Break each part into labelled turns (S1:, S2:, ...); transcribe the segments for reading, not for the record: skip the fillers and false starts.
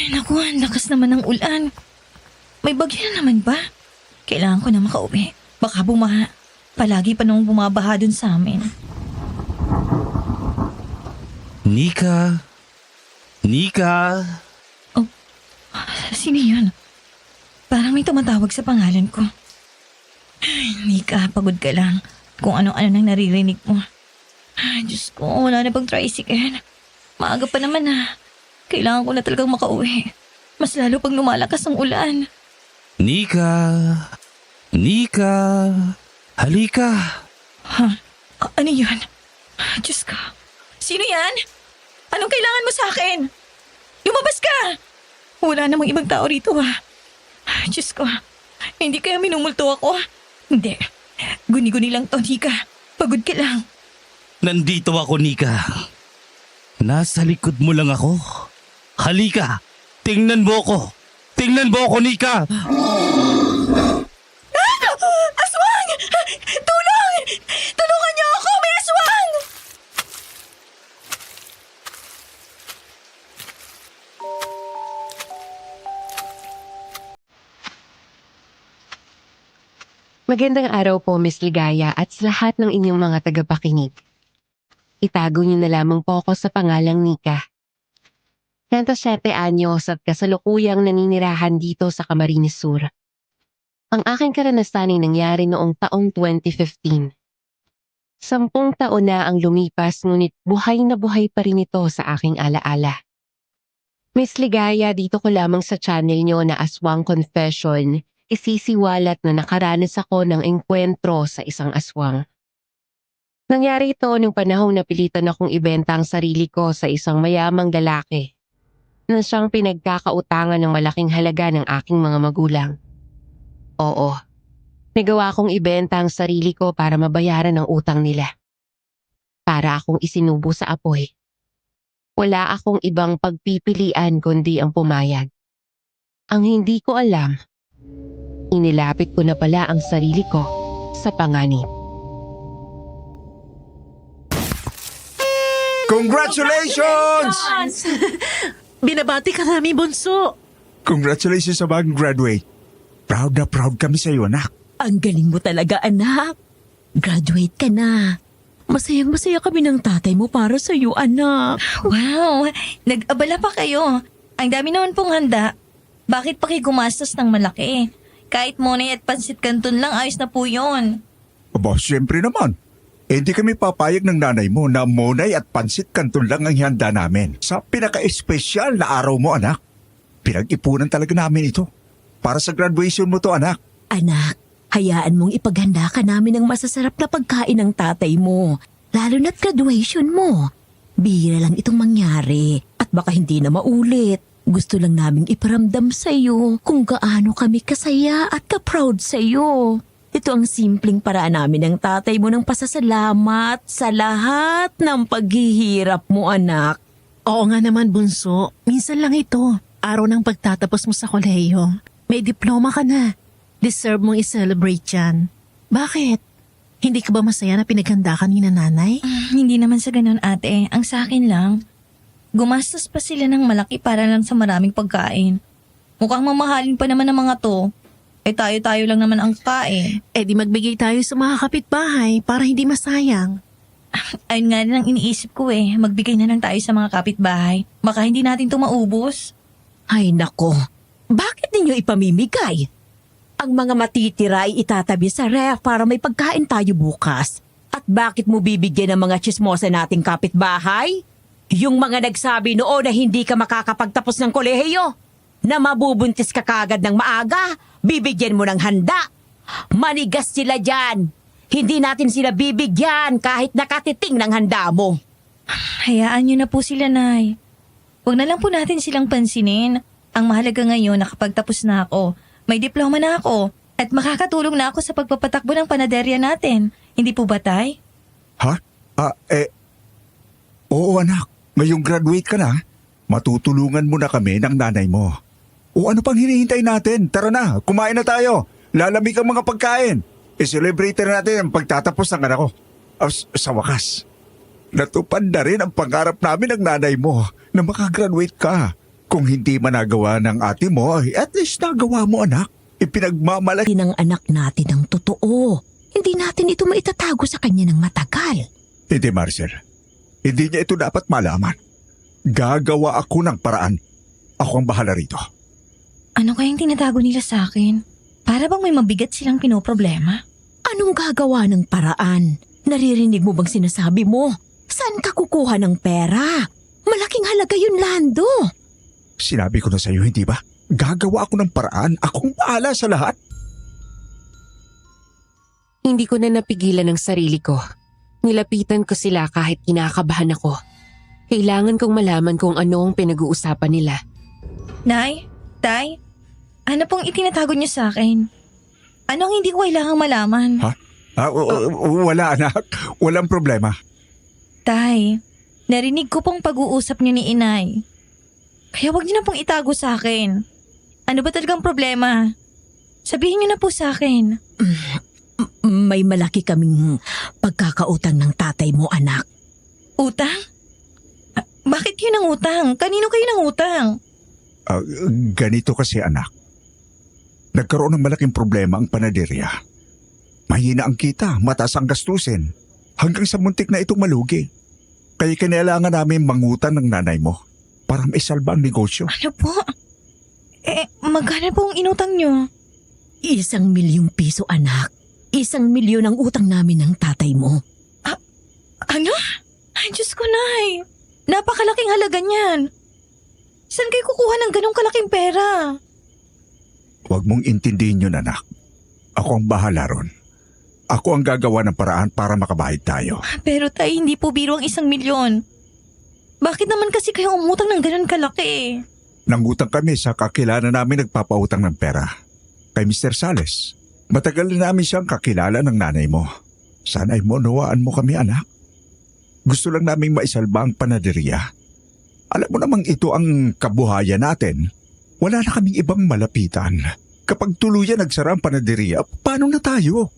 S1: Ay, naku, ang lakas naman ng ulan. May bagyo na naman ba? Kailangan ko na makauwi. Baka bumaha. Palagi pa nung bumabaha dun sa amin.
S2: Nika? Nika?
S1: Sino yun? Parang may tumatawag sa pangalan ko. Ay, Nika, pagod ka lang. Kung ano-ano nang naririnig mo. Ay, Diyos ko, wala na bang tricycle? Maaga pa naman Kailangan ko na talagang makauwi. Mas lalo pag lumalakas ang ulan.
S2: Nika? Nika? Halika.
S1: Ha? Ano yun? Diyos ko. Sino yan? Anong kailangan mo sa akin? Lumabas ka! Wala namang ibang tao rito Diyos ko. Hindi kaya minumulto ako? Hindi. Guni-guni lang to, Nika. Pagod ka lang.
S2: Nandito ako, Nika. Nasa likod mo lang ako. Halika. Tingnan mo ko. Tingnan mo ako, Nika.
S1: Aswang! Tulong! Tulungan niyo ako! May aswang!
S3: Magandang araw po, Miss Ligaya, at sa lahat ng inyong mga tagapakinig. Itago niyo na lamang po ako sa pangalang Nika. 37 anyos at kasalukuyang naninirahan dito sa Camarines Sur. Ang aking karanasan ay nangyari noong taong 2015. 10 taon na ang lumipas ngunit buhay na buhay pa rin ito sa aking alaala. Miss Ligaya, dito ko lamang sa channel niyo na Aswang Confession, isisiwalat na nakaranas ako ng engkwentro sa isang aswang. Nangyari ito nung panahong napilitan akong ibenta ang sarili ko sa isang mayamang lalaki na siyang pinagkakautangan ng malaking halaga ng aking mga magulang. Oo, nagawa kong ibenta ang sarili ko para mabayaran ang utang nila. Para akong isinubo sa apoy. Wala akong ibang pagpipilian kundi ang pumayag. Ang hindi ko alam, inilapit ko na pala ang sarili ko sa panganib.
S4: Congratulations!
S5: Binabati ka namin, Bunso.
S4: Congratulations sa bagong graduate. Proud na proud kami sa iyo, anak.
S5: Ang galing mo talaga, anak. Graduate ka na. Masayang-masaya kami ng tatay mo para sa iyo, anak.
S1: Wow! Nag-abala pa kayo. Ang dami naman pong handa. Bakit pa kayo gumastos ng malaki? Kahit monay at pansit canton lang, ayos na po yun.
S4: Aba, siyempre naman. Hindi kami papayag ng nanay mo na monay at pansit canton lang ang handa namin. Sa pinaka-espesyal na araw mo, anak. Pinag-ipunan talaga namin ito. Para sa graduation mo to, anak.
S5: Anak, hayaan mong ipaghanda ka namin ng masasarap na pagkain ng tatay mo. Lalo na't graduation mo. Bihira lang itong mangyari at baka hindi na maulit. Gusto lang naming iparamdam sa iyo kung gaano kami kasaya at ka-proud sa iyo. Ito ang simpleng paraan namin ng tatay mo ng pasasalamat sa lahat ng paghihirap mo, anak.
S6: Oo nga naman, Bunso. Minsan lang ito. Araw ng pagtatapos mo sa kolehiyo. May diploma ka na. Deserve mong i-celebrate yan. Bakit? Hindi ka ba masaya na pinaghanda ka ni nanay?
S1: Hindi naman sa ganun, ate. Ang sa akin lang, gumastos pa sila ng malaki para lang sa maraming pagkain. Mukhang mamahalin pa naman ng mga to. Eh tayo-tayo lang naman ang kain.
S6: Eh di magbigay tayo sa mga kapitbahay para hindi masayang.
S1: Ayun nga rin ang iniisip ko Magbigay na lang tayo sa mga kapitbahay. Baka hindi natin to maubos.
S5: Ay nako, bakit ninyo ipamimigay? Ang mga matitira ay itatabi sa ref para may pagkain tayo bukas. At bakit mo bibigyan ng mga tsismosa nating kapitbahay? Yung mga nagsabi noon na hindi ka makakapagtapos ng kolehiyo, na mabubuntis ka kagad ng maaga, bibigyan mo ng handa. Manigas sila dyan. Hindi natin sila bibigyan kahit nakatiting ng handa mo.
S1: Hayaan niyo na po sila, Nay. Huwag na lang po natin silang pansinin. Ang mahalaga ngayon, nakapagtapos na ako. May diploma na ako. At makakatulong na ako sa pagpapatakbo ng panaderya natin. Hindi po ba, Tay?
S4: Ha? Oo, anak. Ngayong graduate ka na, matutulungan mo na kami ng nanay mo. O ano pang hinihintay natin? Tara na, kumain na tayo. Lalamig ang mga pagkain. I-celebrate na natin ang pagtatapos ng anak ko. Sa wakas, natupad na rin ang pangarap namin ng nanay mo na makagraduate ka. Kung hindi man nagawa ng ate mo, ay at least nagawa mo anak. Ipinagmamalaki.
S5: Ng anak natin ang totoo. Hindi natin ito maitatago sa kanya ng matagal.
S4: Hindi Marcel, hindi niya ito dapat malaman. Gagawa ako ng paraan. Ako ang bahala rito.
S1: Ano kayang tinatago nila sa akin? Para bang may mabigat silang pinoproblema?
S5: Anong gagawa ng paraan? Naririnig mo bang sinasabi mo? Saan ka kukuha ng pera? Malaking halaga yun, Lando.
S4: Sinabi ko na sa iyo, hindi ba? Gagawa ako ng paraan. Akong bahala sa lahat.
S3: Hindi ko na napigilan ang sarili ko. Nilapitan ko sila kahit kinakabahan ako. Kailangan kong malaman kung ano ang pinag-uusapan nila.
S1: Nay, Tay, ano pong itinatago niyo sa akin? Anong hindi ko kailangang malaman?
S4: Wala anak. Walang problema.
S1: Tay, narinig ko pong pag-uusap niyo ni Inay. Kaya wag niyo na pong itago sa akin. Ano ba talagang problema? Sabihin niyo na po sa akin.
S5: May malaki kaming pagkakautang ng tatay mo, anak.
S1: Utang? Bakit kayo nang utang? Kanino kayo nang utang?
S4: Ganito kasi anak. Nagkaroon ng malaking problema ang panaderya. Mahina ang kita, mataas ang gastusin. Hanggang sa muntik na itong malugi. Kaya kinailangan namin mangutan ng nanay mo para maisalba ang negosyo.
S1: Ano po? Magkano po ang inutang niyo?
S5: 1,000,000 piso, anak. 1,000,000 ang utang namin ng tatay mo.
S1: Ano? Ay, Diyos ko, Nay. Napakalaking halaga niyan. Saan kayo kukuha ng ganong kalaking pera?
S4: Huwag mong intindihin yun anak. Ako ang bahala ron. Ako ang gagawa ng paraan para makabahid tayo.
S1: Pero tay, hindi po biro ang 1,000,000. Bakit naman kasi kayo umutang ng ganon kalaki?
S4: Nangutang kami sa kakilala namin nagpapautang ng pera. Kay Mr. Sales. Matagal na namin siyang kakilala ng nanay mo. Sana'y monowaan mo kami anak. Gusto lang naming maisalba ang panaderya. Alam mo namang ito ang kabuhayan natin. Wala na kaming ibang malapitan. Kapag tuluyan nagsara ang panaderya, paano na tayo?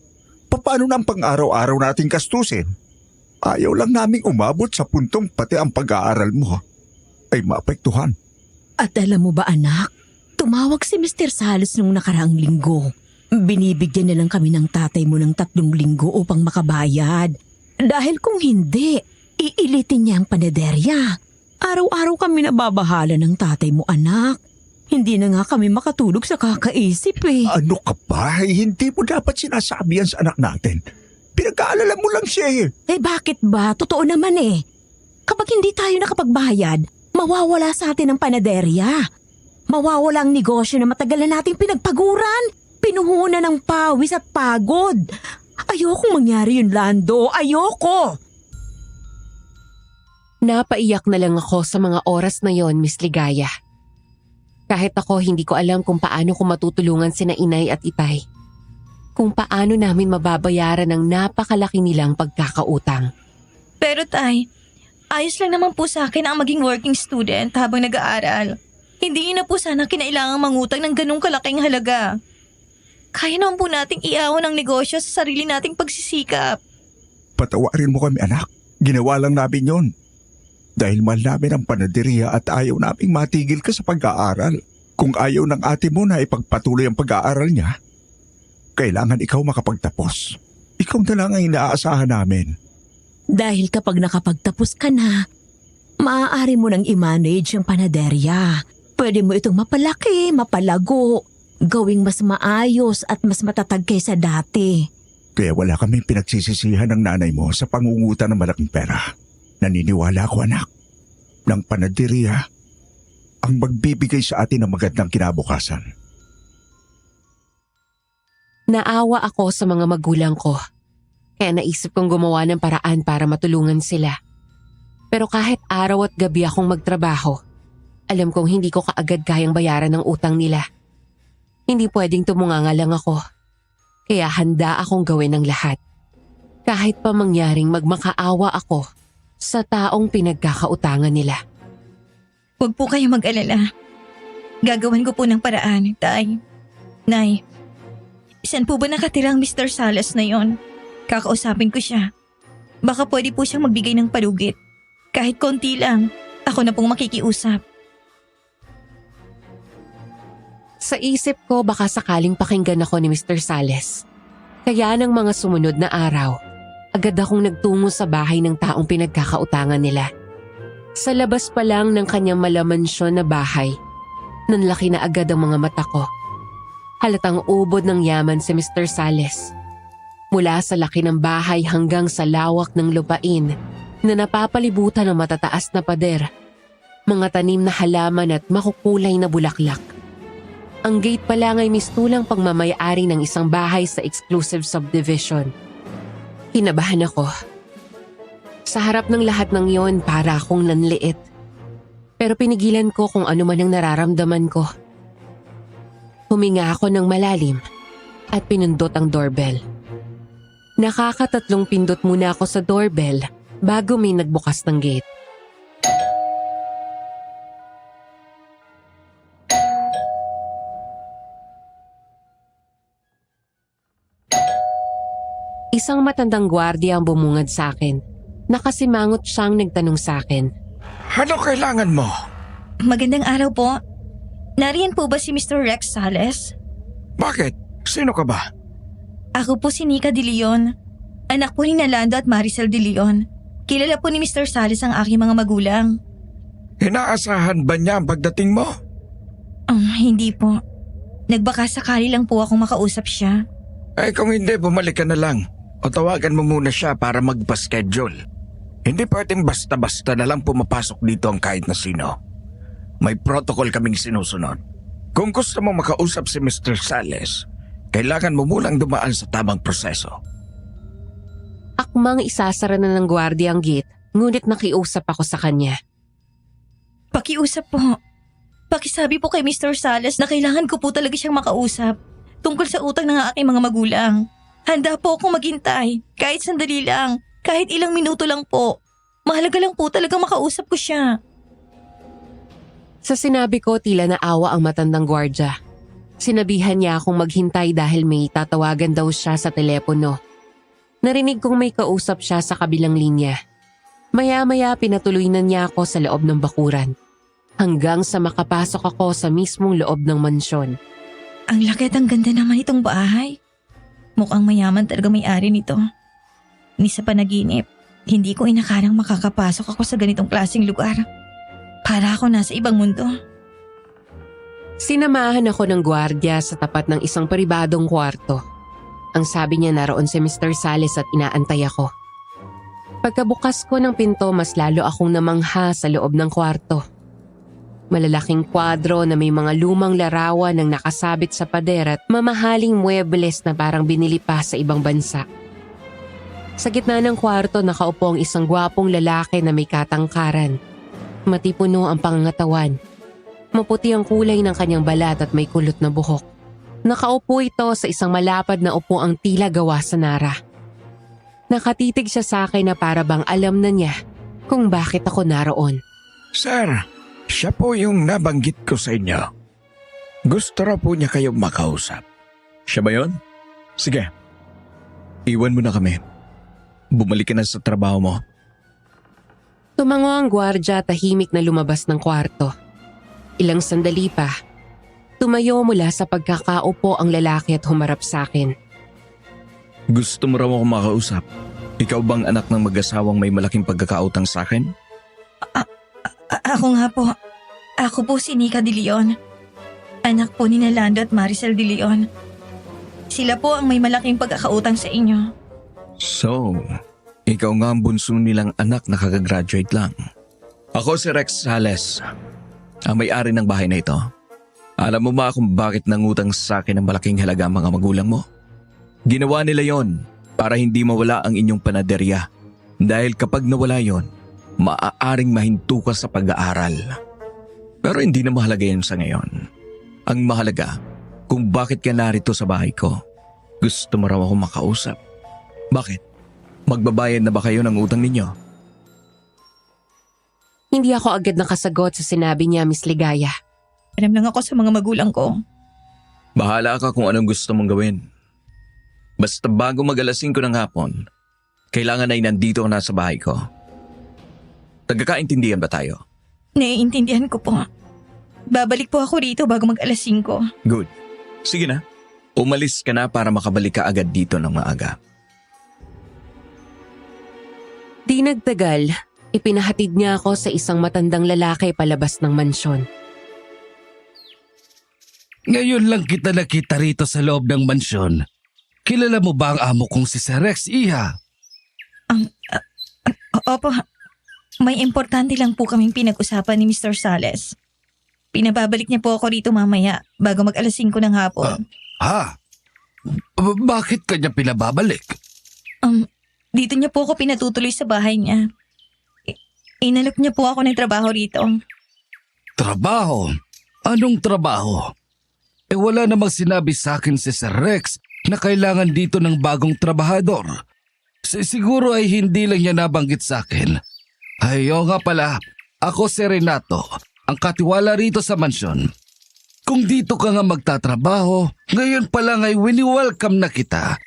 S4: Paano na ang pang-araw-araw nating kastusin? Ayaw lang naming umabot sa puntong pati ang pag-aaral mo ay maapektuhan.
S5: At alam mo ba, anak? Tumawag si Mr. Salos nung nakaraang linggo. Binibigyan na lang kami ng tatay mo ng 3 linggo upang makabayad. Dahil kung hindi, iilitin niya ang panaderya. Araw-araw kami nababahala ng tatay mo, anak. Hindi na nga kami makatulog sa kakaisip eh.
S4: Ano ka ba? Hindi mo dapat sinasabi yan sa anak natin. Pinag-aalala mo lang siya eh.
S5: Eh bakit ba? Totoo naman eh. Kapag hindi tayo nakapagbayad, mawawala sa atin ang panaderya. Mawawala ang negosyo na matagal na nating pinagpaguran. Pinuhunan ng pawis at pagod. Ayokong mangyari yun, Lando. Ayoko!
S3: Napaiyak na lang ako sa mga oras na yon, Miss Ligaya. Kahit ako hindi ko alam kung paano ko matutulungan sina Inay at Itay. Kung paano namin mababayaran ang napakalaki nilang pagkakautang.
S1: Pero tay, ayos lang naman po sa akin ang maging working student habang nag-aaral. Hindi na po sana kinailangang mangutang ng ganong kalaking halaga. Kaya naman po nating iahon ang negosyo sa sarili nating pagsisikap.
S4: Patawarin mo kami anak. Ginawa lang namin yon. Dahil mahal namin ang panaderya at ayaw naming matigil ka sa pag-aaral. Kung ayaw ng ate mo na ipagpatuloy ang pag-aaral niya, kailangan ikaw makapagtapos. Ikaw na lang ang inaasahan namin.
S5: Dahil kapag nakapagtapos ka na, maaari mo nang i-manage ang panaderya. Pwede mo itong mapalaki, mapalago, gawing mas maayos at mas matatag kaysa dati.
S4: Kaya wala kaming pinagsisisihan ng nanay mo sa pangungutan ng malaking pera. Naniniwala ko anak, ng panaderya ang magbibigay sa atin ng magandang kinabukasan.
S3: Naawa ako sa mga magulang ko. Kaya naisip kong gumawa ng paraan para matulungan sila. Pero kahit araw at gabi akong magtrabaho, alam kong hindi ko kaagad kayang bayaran ng utang nila. Hindi pwedeng tumunganga lang ako. Kaya handa akong gawin ang lahat. Kahit pa mangyaring magmakaawa ako sa taong pinagkakautangan nila.
S1: Huwag po kayo mag-alala. Gagawan ko po ng paraan, tay. Nay, saan po ba nakatira ang Mr. Salas na yon? Kakausapin ko siya. Baka pwede po siyang magbigay ng palugit. Kahit konti lang, ako na pong makikiusap.
S3: Sa isip ko baka sakaling pakinggan ako ni Mr. Sales. Kaya ng mga sumunod na araw, agad akong nagtungo sa bahay ng taong pinagkakautangan nila. Sa labas pa lang ng kanyang malamansyon na bahay, nanlaki na agad ang mga mata ko. Halatang ubod ng yaman si Mr. Sales. Mula sa laki ng bahay hanggang sa lawak ng lupain na napapalibutan ng matataas na pader, mga tanim na halaman at makukulay na bulaklak. Ang gate pa lang ay mistulang pagmamayari ng isang bahay sa exclusive subdivision. Kinabahan ako. Sa harap ng lahat ng yon para akong nanliit. Pero pinigilan ko kung ano man ang nararamdaman ko. Huminga ako ng malalim at pinundot ang doorbell. Nakakatatlong pindot muna ako sa doorbell bago may nagbukas ng gate. Isang matandang gwardiya ang bumungad sa akin. Nakasimangot siyang nagtanong sa akin.
S7: Ano kailangan mo?
S1: Magandang araw po. Nariyan po ba si Mr. Rex Sales?
S7: Bakit? Sino ka ba?
S1: Ako po si Nika De Leon. Anak po ni Nalando at Maricel De Leon. Kilala po ni Mr. Sales ang aking mga magulang.
S7: Inaasahan ba niya ang pagdating mo?
S1: Hindi po. Nagbaka sakali lang po akong makausap siya.
S7: Eh kung hindi, bumalik ka na lang. O tawagan mo muna siya para magpa-schedule. Hindi pwedeng basta-basta na lang pumapasok dito ang kahit na sino. May protocol kaming sinusunod. Kung gusto mo makausap si Mr. Sales, kailangan mo munang dumaan sa tamang proseso.
S3: Akmang isasara na ng gwardiya ang gate, ngunit nakiusap ako sa kanya.
S1: Pakiusap po. Pakisabi po kay Mr. Sales na kailangan ko po talaga siyang makausap tungkol sa utang ng aking mga magulang. Handa po akong maghintay, kahit sandali lang, kahit ilang minuto lang po. Mahalaga lang po talaga makausap ko siya.
S3: Sa sinabi ko, tila naawa ang matandang gwardya. Sinabihan niya akong maghintay dahil may tatawagan daw siya sa telepono. Narinig kong may kausap siya sa kabilang linya. Maya-maya pinatuloy na niya ako sa loob ng bakuran. Hanggang sa makapasok ako sa mismong loob ng mansyon.
S1: Ang laki at ang ganda naman itong bahay. Mukhang mayaman talaga may-ari nito. Ni sa panaginip, hindi ko inakalang makakapasok ako sa ganitong klaseng lugar. Para ako nasa ibang mundo.
S3: Sinamahan ako ng gwardya sa tapat ng isang pribadong kwarto. Ang sabi niya naroon si Mr. Sales at inaantay ako. Pagkabukas ko ng pinto, mas lalo akong namangha sa loob ng kwarto. Malalaking kwadro na may mga lumang larawan ng nakasabit sa pader at mamahaling muebles na parang binili pa sa ibang bansa. Sa gitna ng kwarto nakaupo ang isang gwapong lalaki na may katangkaran. Matipuno ang pangangatawan. Maputi ang kulay ng kanyang balat at may kulot na buhok. Nakaupo ito sa isang malapad na upuang tila gawa sa nara. Nakatitig siya sa akin na para bang alam na niya kung bakit ako naroon.
S7: Sir, siya po yung nabanggit ko sa inyo. Gusto raw po niya kayong makausap.
S8: Siya ba yun? Sige. Iwan mo na kami. Bumalik ka na sa trabaho mo.
S3: Tumango ang gwardya, tahimik na lumabas ng kwarto. Ilang sandali pa, tumayo mula sa pagkakaupo ang lalaki at humarap sa akin.
S8: Gusto mo raw ako makausap? Ikaw bang anak ng mag-asawang may malaking pagkakautang sa akin?
S1: Ako nga po. Ako po si Nika De Leon. Anak po ni Nalando at Maricel De Leon. Sila po ang may malaking pagkakautang sa inyo.
S8: So, ikaw nga ang bunso nilang anak na kagagraduate lang. Ako si Rex Sales, ang may-ari ng bahay na ito. Alam mo ba kung bakit nangutang sa akin ng malaking halaga ang mga magulang mo? Ginawa nila yon para hindi mawala ang inyong panaderya. Dahil kapag nawala yon, maaaring mahinto ka sa pag-aaral. Pero hindi na mahalaga yan sa ngayon. Ang mahalaga, kung bakit ka narito sa bahay ko. Gusto mo raw ako makausap. Bakit? Magbabayad na ba kayo ng utang ninyo?
S3: Hindi ako agad nakasagot sa sinabi niya, Miss Ligaya.
S1: Alam lang ako sa mga magulang ko.
S8: Bahala ka kung anong gusto mong gawin. Basta bago mag-alas 5 ng hapon, kailangan ay nandito ka na sa bahay ko. Nagkakaintindihan ba tayo?
S1: Naiintindihan ko po. babalik po ako rito bago mag-alas 5.
S8: Good. Sige na. Umalis ka na para makabalik ka agad dito ng maaga.
S3: Di nagtagal, ipinahatid niya ako sa isang matandang lalaki palabas ng mansyon.
S2: Ngayon lang kita nakita rito sa loob ng mansyon. Kilala mo ba ang amo kong si Sir Rex, Iha?
S1: Opo, may importante lang po kaming pinag-usapan ni Mr. Sales. Pinababalik niya po ako rito mamaya bago mag-alas 5 ng hapon.
S2: Bakit kanya pinababalik?
S1: Dito niya po ako pinatutuloy sa bahay niya. Inalok niya po ako ng trabaho rito.
S2: Trabaho? Anong trabaho? Wala namang sinabi sa akin si Sir Rex na kailangan dito ng bagong trabahador. Siguro ay hindi lang niya nabanggit sa akin. Ayo nga pala, ako si Renato, ang katiwala rito sa mansyon. Kung dito ka nga magtatrabaho, ngayon pa lang ay wini-welcome na kita.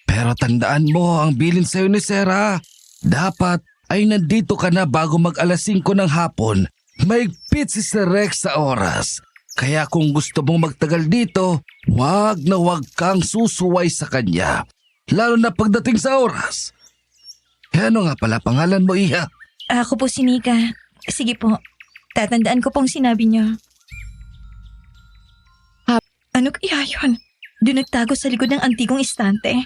S2: Pero tandaan mo ang bilin sa'yo ni Sarah. Dapat ay nandito ka na bago mag-alas 5 ng hapon. Maigpit si Sir Rex sa oras. Kaya kung gusto mong magtagal dito, wag na wag kang susuway sa kanya. Lalo na pagdating sa oras. Ano nga pala pangalan mo, Iha?
S1: Ako po si Nika. Sige po, tatandaan ko pong sinabi niyo. Ano kaya yun? Doon nagtago sa likod ng antigong istante.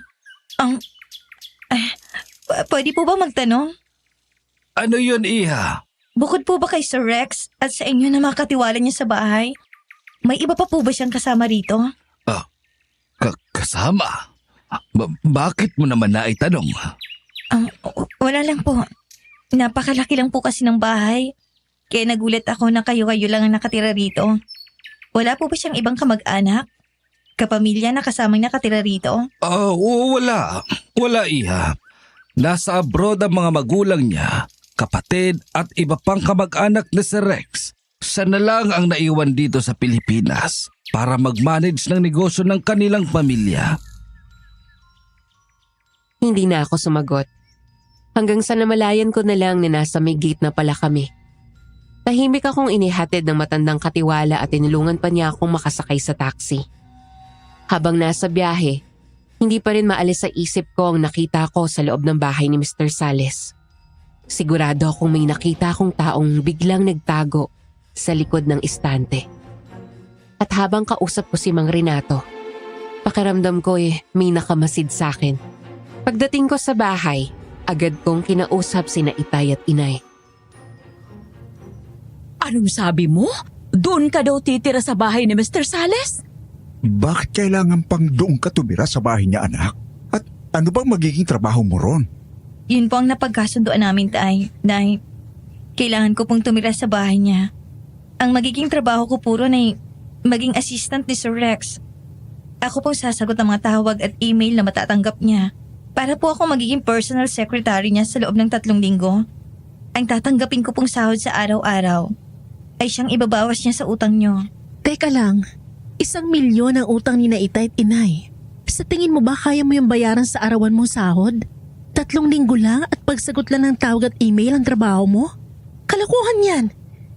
S1: Pwede po ba magtanong?
S2: Ano yun, Iha?
S1: Bukod po ba kay Sir Rex at sa inyo na makatiwala niya sa bahay, may iba pa po ba siyang kasama rito?
S2: Kasama? Bakit mo naman naitanong?
S1: Wala lang po. Napakalaki lang po kasi ng bahay. Kaya nagulat ako na kayo-kayo lang ang nakatira rito. Wala po ba siyang ibang kamag-anak? Kapamilya na kasamang nakatira rito?
S2: Wala. Wala, Iha. Nasa abroad ang mga magulang niya, kapatid at iba pang kamag-anak ni Sir Rex. Siya na lang ang naiwan dito sa Pilipinas para mag-manage ng negosyo ng kanilang pamilya.
S3: Hindi na ako sumagot. Hanggang sa namalayan ko na lang na nasa may gate na pala kami. Tahimik akong inihatid ng matandang katiwala at tinulungan pa niya akong makasakay sa taxi. Habang nasa biyahe, hindi pa rin maalis sa isip ko ang nakita ko sa loob ng bahay ni Mr. Sales. Sigurado akong may nakita akong taong biglang nagtago sa likod ng istante. At habang kausap ko si Mang Renato, pakiramdam ko may nakamasid sa akin. Pagdating ko sa bahay, agad kong kinausap sina Itay at Inay.
S5: Anong sabi mo? Doon ka daw titira sa bahay ni Mr. Sales?
S4: Bakit kailangan pang doon ka tumira sa bahay niya, anak? At ano bang magiging trabaho mo ron?
S1: Yun po ang napagkasunduan namin, Tay. Nay, kailangan ko pong tumira sa bahay niya. Ang magiging trabaho ko puro na maging assistant ni Sir Rex. Ako pong sasagot ang mga tawag at email na matatanggap niya. Para po ako magiging personal secretary niya sa loob ng 3 linggo. Ang tatanggapin ko pong sahod sa araw-araw ay siyang ibabawas niya sa utang niyo.
S6: Teka lang, 1 milyon ang utang ni na Itay at Inay. Sa tingin mo ba kaya mo yung bayaran sa arawan mong sahod? 3 linggo lang at pagsagot lang ng tawag at email ang trabaho mo? Kalokohan yan.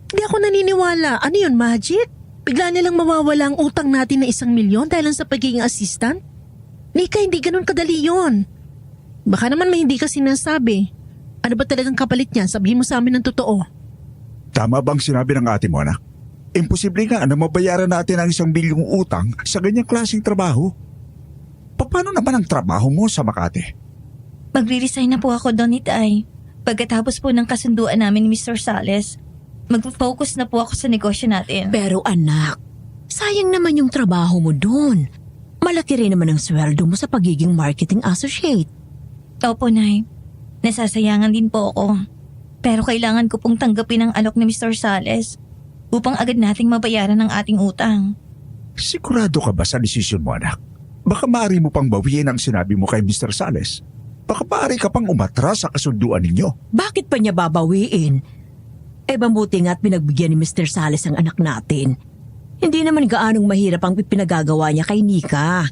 S6: Hindi ako naniniwala. Ano yun, magic? Bigla nilang mawawala ang utang natin na 1 milyon dahil lang sa pagiging assistant? Nika, hindi ganun kadali yun. Baka naman may hindi ka sinasabi. Ano ba talagang kapalit niyan? Sabihin mo sa amin ng totoo.
S4: Tama bang sinabi ng ate mo, anak? Imposible nga na mabayaran natin ang 1 milyong utang sa ganyang klaseng trabaho. Paano naman ang trabaho mo sa Makati?
S1: Magre-resign na po ako doon, Itay. Pagkatapos po ng kasunduan namin ni Mr. Sales, mag-focus na po ako sa negosyo natin.
S5: Pero anak, sayang naman yung trabaho mo doon. Malaki rin naman ang sweldo mo sa pagiging marketing associate.
S1: Opo, Nay. Nasasayangan din po ako. Pero kailangan ko pong tanggapin ang alok ni Mr. Sales upang agad nating mabayaran ang ating utang.
S4: Sigurado ka ba sa desisyon mo, anak? Baka maaari mo pang bawiin ang sinabi mo kay Mr. Sales. Baka maaari ka pang umatras sa kasunduan ninyo.
S5: Bakit pa niya babawiin? Mabuti nga at pinagbigyan ni Mr. Sales ang anak natin. Hindi naman gaanong mahirap ang pinagagawa niya kay Nika.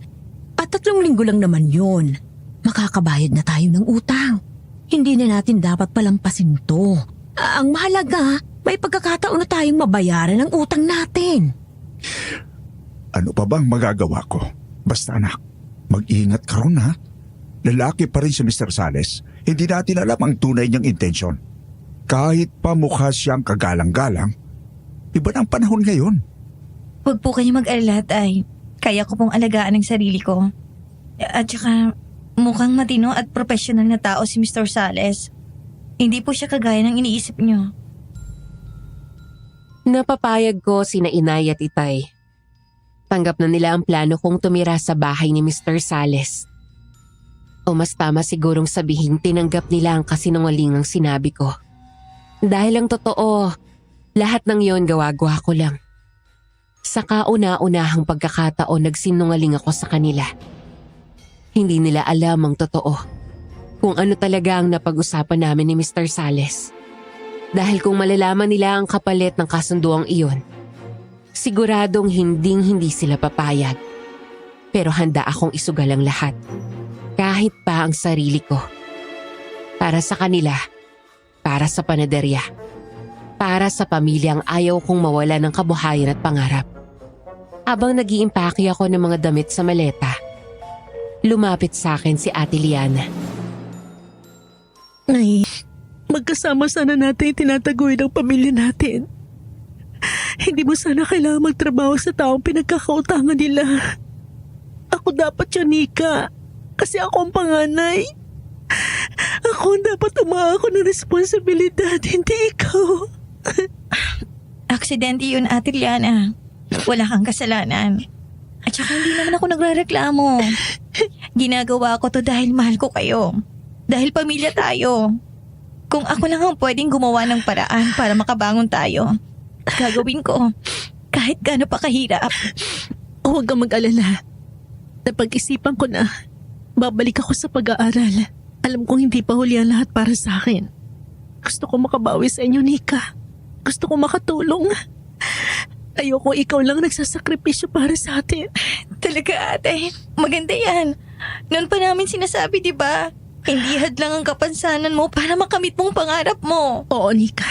S5: At 3 linggo lang naman yun. Makakabayad na tayo ng utang. Hindi na natin dapat palampasin to. Ang mahalaga, may pagkakataon na tayong mabayaran ang utang natin.
S4: Ano pa bang magagawa ko? Basta anak, mag-ingat ka ron ha. Lalaki pa rin si Mr. Sales. Hindi natin alam ang tunay niyang intensyon. Kahit pa mukha siyang kagalang-galang, iba na ang panahon ngayon.
S1: Huwag po kayo mag-alala, tay. Kaya ko pong alagaan ang sarili ko. At saka, mukhang matino at professional na tao si Mr. Sales. Hindi po siya kagaya ng iniisip niyo.
S3: Napapayag ko sina Inay at Itay. Tanggap na nila ang plano kong tumira sa bahay ni Mr. Sales. O mas tama sigurong sabihin tinanggap nila ang kasinungaling ng sinabi ko. Dahil ang totoo, lahat ng yon gawa-gawa ko lang. Sa kauna-unahang pagkakataon nagsinungaling ako sa kanila. Hindi nila alam ang totoo. Kung ano talaga ang napag-usapan namin ni Mr. Sales. Dahil kung malalaman nila ang kapalit ng kasunduang iyon, siguradong hinding-hindi sila papayag. Pero handa akong isugal ang lahat. Kahit pa ang sarili ko. Para sa kanila, para sa panaderya, para sa pamilyang ayaw kong mawala ng kabuhayan at pangarap. Habang nag-iimpake ako ng mga damit sa maleta, lumapit sa akin si Ate Liana.
S6: Nay, magkasama sana natin tinataguyod ang pamilya natin. Hindi mo sana kailangan magtrabaho sa taong pinagkakautangan nila. Ako dapat yan, Nika. Kasi ako ang panganay. Ako ang dapat umako ng responsibilidad, hindi ikaw.
S1: Aksidente yun, Ate Liana. Wala kang kasalanan. At saka hindi naman ako nagrereklamo. Ginagawa ko to dahil mahal ko kayo. Dahil pamilya tayo. Kung ako lang ang pwedeng gumawa ng paraan para makabangon tayo, gagawin ko. Kahit gaano pa kahirap.
S6: Huwag kang mag-alala. Napag-isipan ko na. Babalik ako sa pag-aaral. Alam kong hindi pa huli ang lahat para sa akin. Gusto ko makabawi sa inyo, Nika. Gusto ko makatulong. Ayoko ikaw lang nagsasakripisyo para sa atin.
S1: Talaga, ate. Maganda yan. Noon pa namin sinasabi, di ba? Hindi hadlang ang kapansanan mo para makamit mong pangarap mo.
S6: Oo, Nika.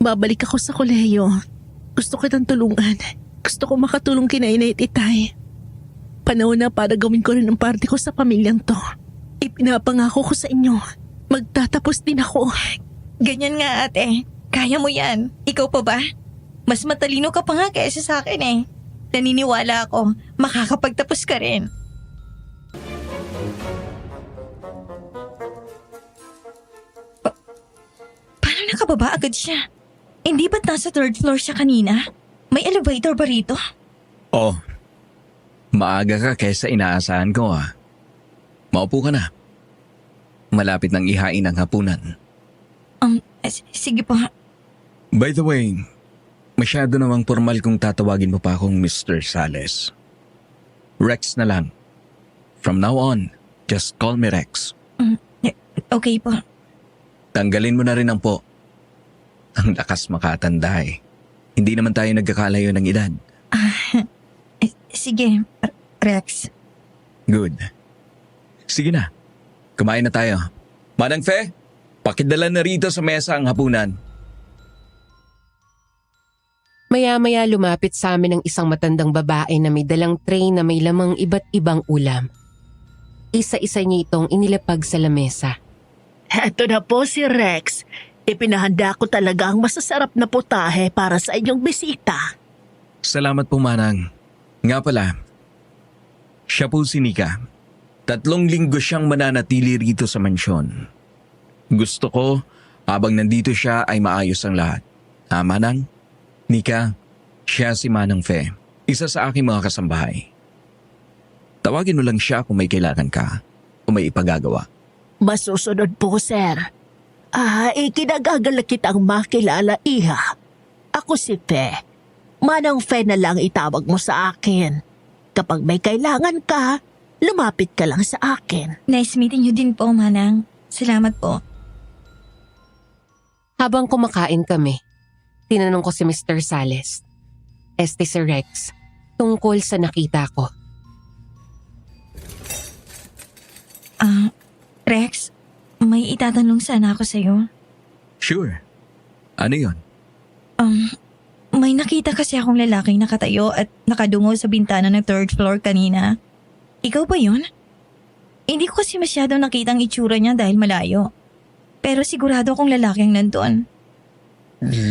S6: Babalik ako sa kolehiyo. Gusto kitang tulungan. Gusto ko makatulong kina Inay at Itay. Panahon na para gawin ko rin ang parte ko sa pamilyang to. Ipinapangako ko sa inyo. Magtatapos din ako.
S1: Ganyan nga, ate. Kaya mo yan. Ikaw pa ba? Mas matalino ka pa nga kaysa sa akin eh. Naniniwala ako, makakapagtapos ka rin. Paano nakababa agad siya? Hindi ba't nasa third floor siya kanina? May elevator ba rito?
S8: Oh, maaga ka kaysa inaasahan ko ah. Maupo ka na. Malapit nang ihain ang hapunan.
S1: Sige po.
S8: By the way, masyado namang formal kung tatawagin mo pa akong Mr. Sales. Rex na lang. From now on, just call me Rex.
S1: Okay po.
S8: Tanggalin mo na rin ang po. Ang lakas makatanda eh. Hindi naman tayo nagkakalayo ng edad.
S1: Sige, Rex.
S8: Good. Sige na. Kumain na tayo. Manang Fe, pakidala na rito sa mesa ang hapunan.
S3: Maya-maya lumapit sa amin ang isang matandang babae na may dalang tray na may lamang iba't ibang ulam. Isa-isa niya itong inilapag sa lamesa.
S6: Eto na po si Rex. Ipinahanda ko talaga ang masasarap na putahe para sa inyong bisita.
S8: Salamat po, Manang. Nga pala, siya po si Nika. 3 linggo siyang mananatili rito sa mansyon. Gusto ko, habang nandito siya ay maayos ang lahat. Manang? Nika, siya si Manang Fe. Isa sa aking mga kasambahay. Tawagin mo lang siya kung may kailangan ka o may ipagagawa.
S6: Masusunod po, sir. Ikinagagalak kitang makilala, iha. Ako si Fe. Manang Fe na lang itawag mo sa akin. Kapag may kailangan ka, lumapit ka lang sa akin.
S1: Nice meeting you din po, Manang. Salamat po.
S3: Habang kumakain kami, tinanong ko si Mr. Sales. Si Rex, tungkol sa nakita ko.
S1: Rex, may itatanong sana ako sa'yo.
S8: Sure. Ano yon?
S1: May nakita kasi akong lalaking nakatayo at nakadungaw sa bintana ng third floor kanina. Ikaw ba yun? Hindi ko kasi masyadong nakita ang itsura niya dahil malayo. Pero sigurado akong lalaki ang nandun.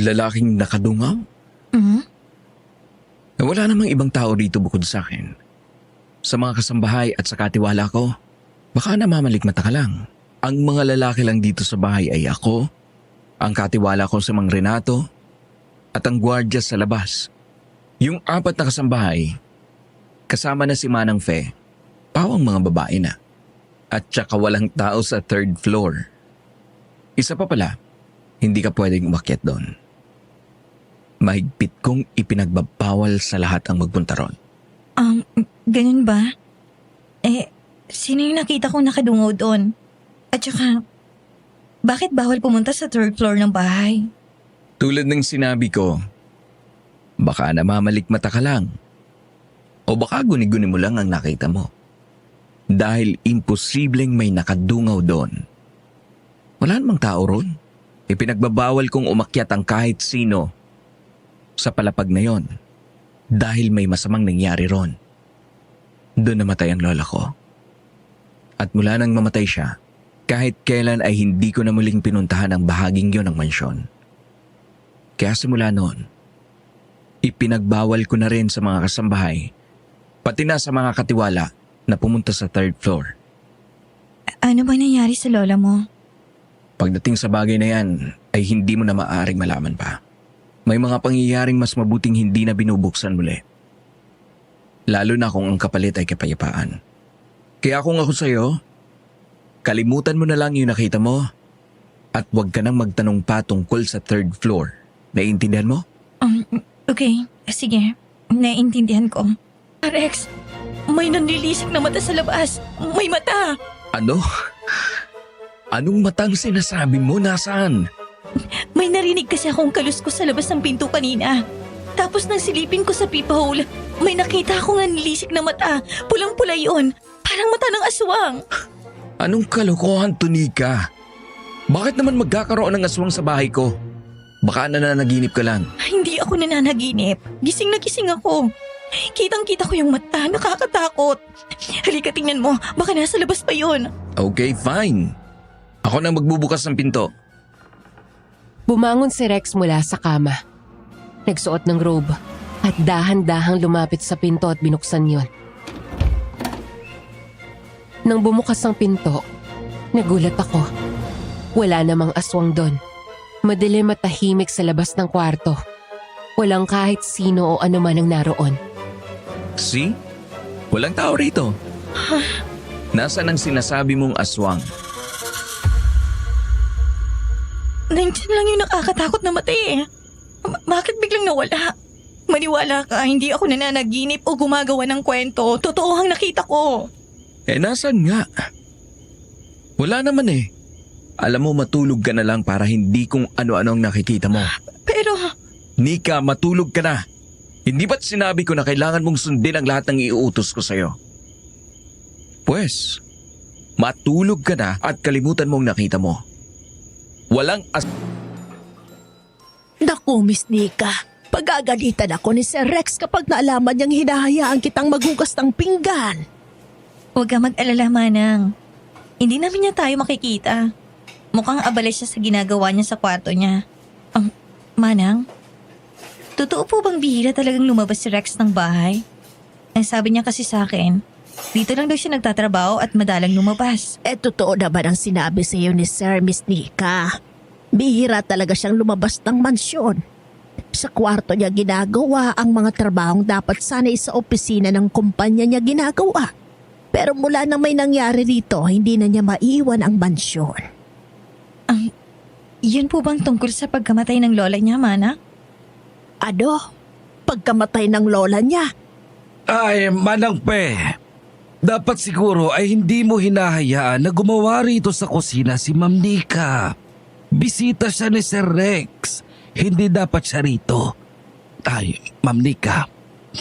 S8: Lalaking nakadungaw?
S1: Mhm.
S8: Wala namang ibang tao dito bukod sa akin. Sa mga kasambahay at sa katiwala ko, baka namamalikmata ka lang. Ang mga lalaki lang dito sa bahay ay ako, ang katiwala ko sa Mang Renato, at ang gwardya sa labas. Yung 4 na kasambahay, kasama na si Manang Fe, pawang mga babae na. At tsaka walang tao sa 3rd floor. Isa pa pala, hindi ka pwedeng umakyat doon. Mahigpit kong ipinagbabawal sa lahat ang magpunta ron.
S1: Ganun ba? Sino yung nakita kong nakadungaw doon? At saka, bakit bawal pumunta sa 3rd floor ng bahay?
S8: Tulad ng sinabi ko, baka namamalikmata ka lang. O baka guni-guni mo lang ang nakita mo. Dahil imposibleng may nakadungaw doon. Wala namang tao ron. Ipinagbabawal kong umakyat ang kahit sino sa palapag na yon dahil may masamang nangyari ron. Doon namatay ang lola ko. At mula nang mamatay siya, kahit kailan ay hindi ko na muling pinuntahan ang bahaging yon ng mansyon. Kaya simula noon, ipinagbawal ko na rin sa mga kasambahay, pati na sa mga katiwala na pumunta sa 3rd floor.
S1: Ano ba nangyari sa lola mo?
S8: Pagdating sa bagay na yan, ay hindi mo na maaaring malaman pa. May mga pangyayaring mas mabuting hindi na binubuksan muli. Lalo na kung ang kapalit ay kapayapaan. Kaya kung ako sa'yo, kalimutan mo na lang yung nakita mo at huwag ka nang magtanong pa tungkol sa 3rd floor. Naiintindihan mo?
S1: Okay, sige. Naiintindihan ko. Rex, may nanlilisik na mata sa labas. May mata!
S8: Ano? Anong matang sinasabi mo? Nasaan?
S1: May narinig kasi akong kaluskos sa labas ng pinto kanina. Tapos nang silipin ko sa peephole, may nakita akong nanlilisik na mata. Pulang-pula yun. Parang mata ng aswang.
S8: Anong kalokohan, Tunika? Bakit naman magkakaroon ng aswang sa bahay ko? Baka nananaginip ka lang.
S1: Hindi ako nananaginip. Gising na gising ako. Kitang-kita ko yung mata. Nakakatakot. Halika, tingnan mo. Baka nasa labas pa yun.
S8: Okay, fine. Ako na magbubukas ng pinto.
S3: Bumangon si Rex mula sa kama. Nagsuot ng robe at dahan-dahang lumapit sa pinto at binuksan yon. Nang bumukas ang pinto, nagulat ako. Wala namang aswang doon. Madilim at tahimik sa labas ng kwarto. Walang kahit sino o anuman ang naroon.
S8: See? Walang tao rito. Nasaan ang sinasabi mong aswang?
S1: Nandiyan lang yung nakakatakot na mata eh. Bakit biglang nawala? Maniwala ka, hindi ako nananaginip o gumagawa ng kwento. Totoo ang nakita ko.
S8: Nasaan nga? Wala naman eh. Alam mo, matulog ka na lang para hindi kung ano-ano ang nakikita mo.
S1: Pero,
S8: Nika, matulog ka na. Hindi ba't sinabi ko na kailangan mong sundin ang lahat ng iuutos ko sa'yo? Pwes, matulog ka na at kalimutan mong nakita mo. Walang
S5: Naku, Miss Nika. Pagagalitan ako ni Sir Rex kapag naalaman niyang hinahayaan kitang maghugas ng pinggan.
S1: huwag ka mag-alala, Manang. Hindi namin niya tayo makikita. Mukhang abala siya sa ginagawa niya sa kwarto niya. Manang, totoo po bang bihira talagang lumabas si Rex ng bahay? Ang sabi niya kasi sa akin, dito lang daw siya nagtatrabaho at madalang lumabas.
S5: Totoo naman ang sinabi sa iyo ni Sir, Miss Nika. Bihira talaga siyang lumabas ng mansyon. Sa kwarto niya ginagawa ang mga trabahong dapat sana'y sa opisina ng kumpanya niya ginagawa. Pero mula nang may nangyari rito, hindi na niya maiwan ang mansyon.
S1: Yun po bang tungkol sa pagkamatay ng lola niya, Mana?
S5: Ano? Pagkamatay ng lola niya?
S2: Ay, Manang Pe. Dapat siguro ay hindi mo hinahayaan na gumawa rito sa kusina si Ma'am Nika. Bisita siya ni Sir Rex. Hindi dapat siya rito. Ay, Ma'am Nika,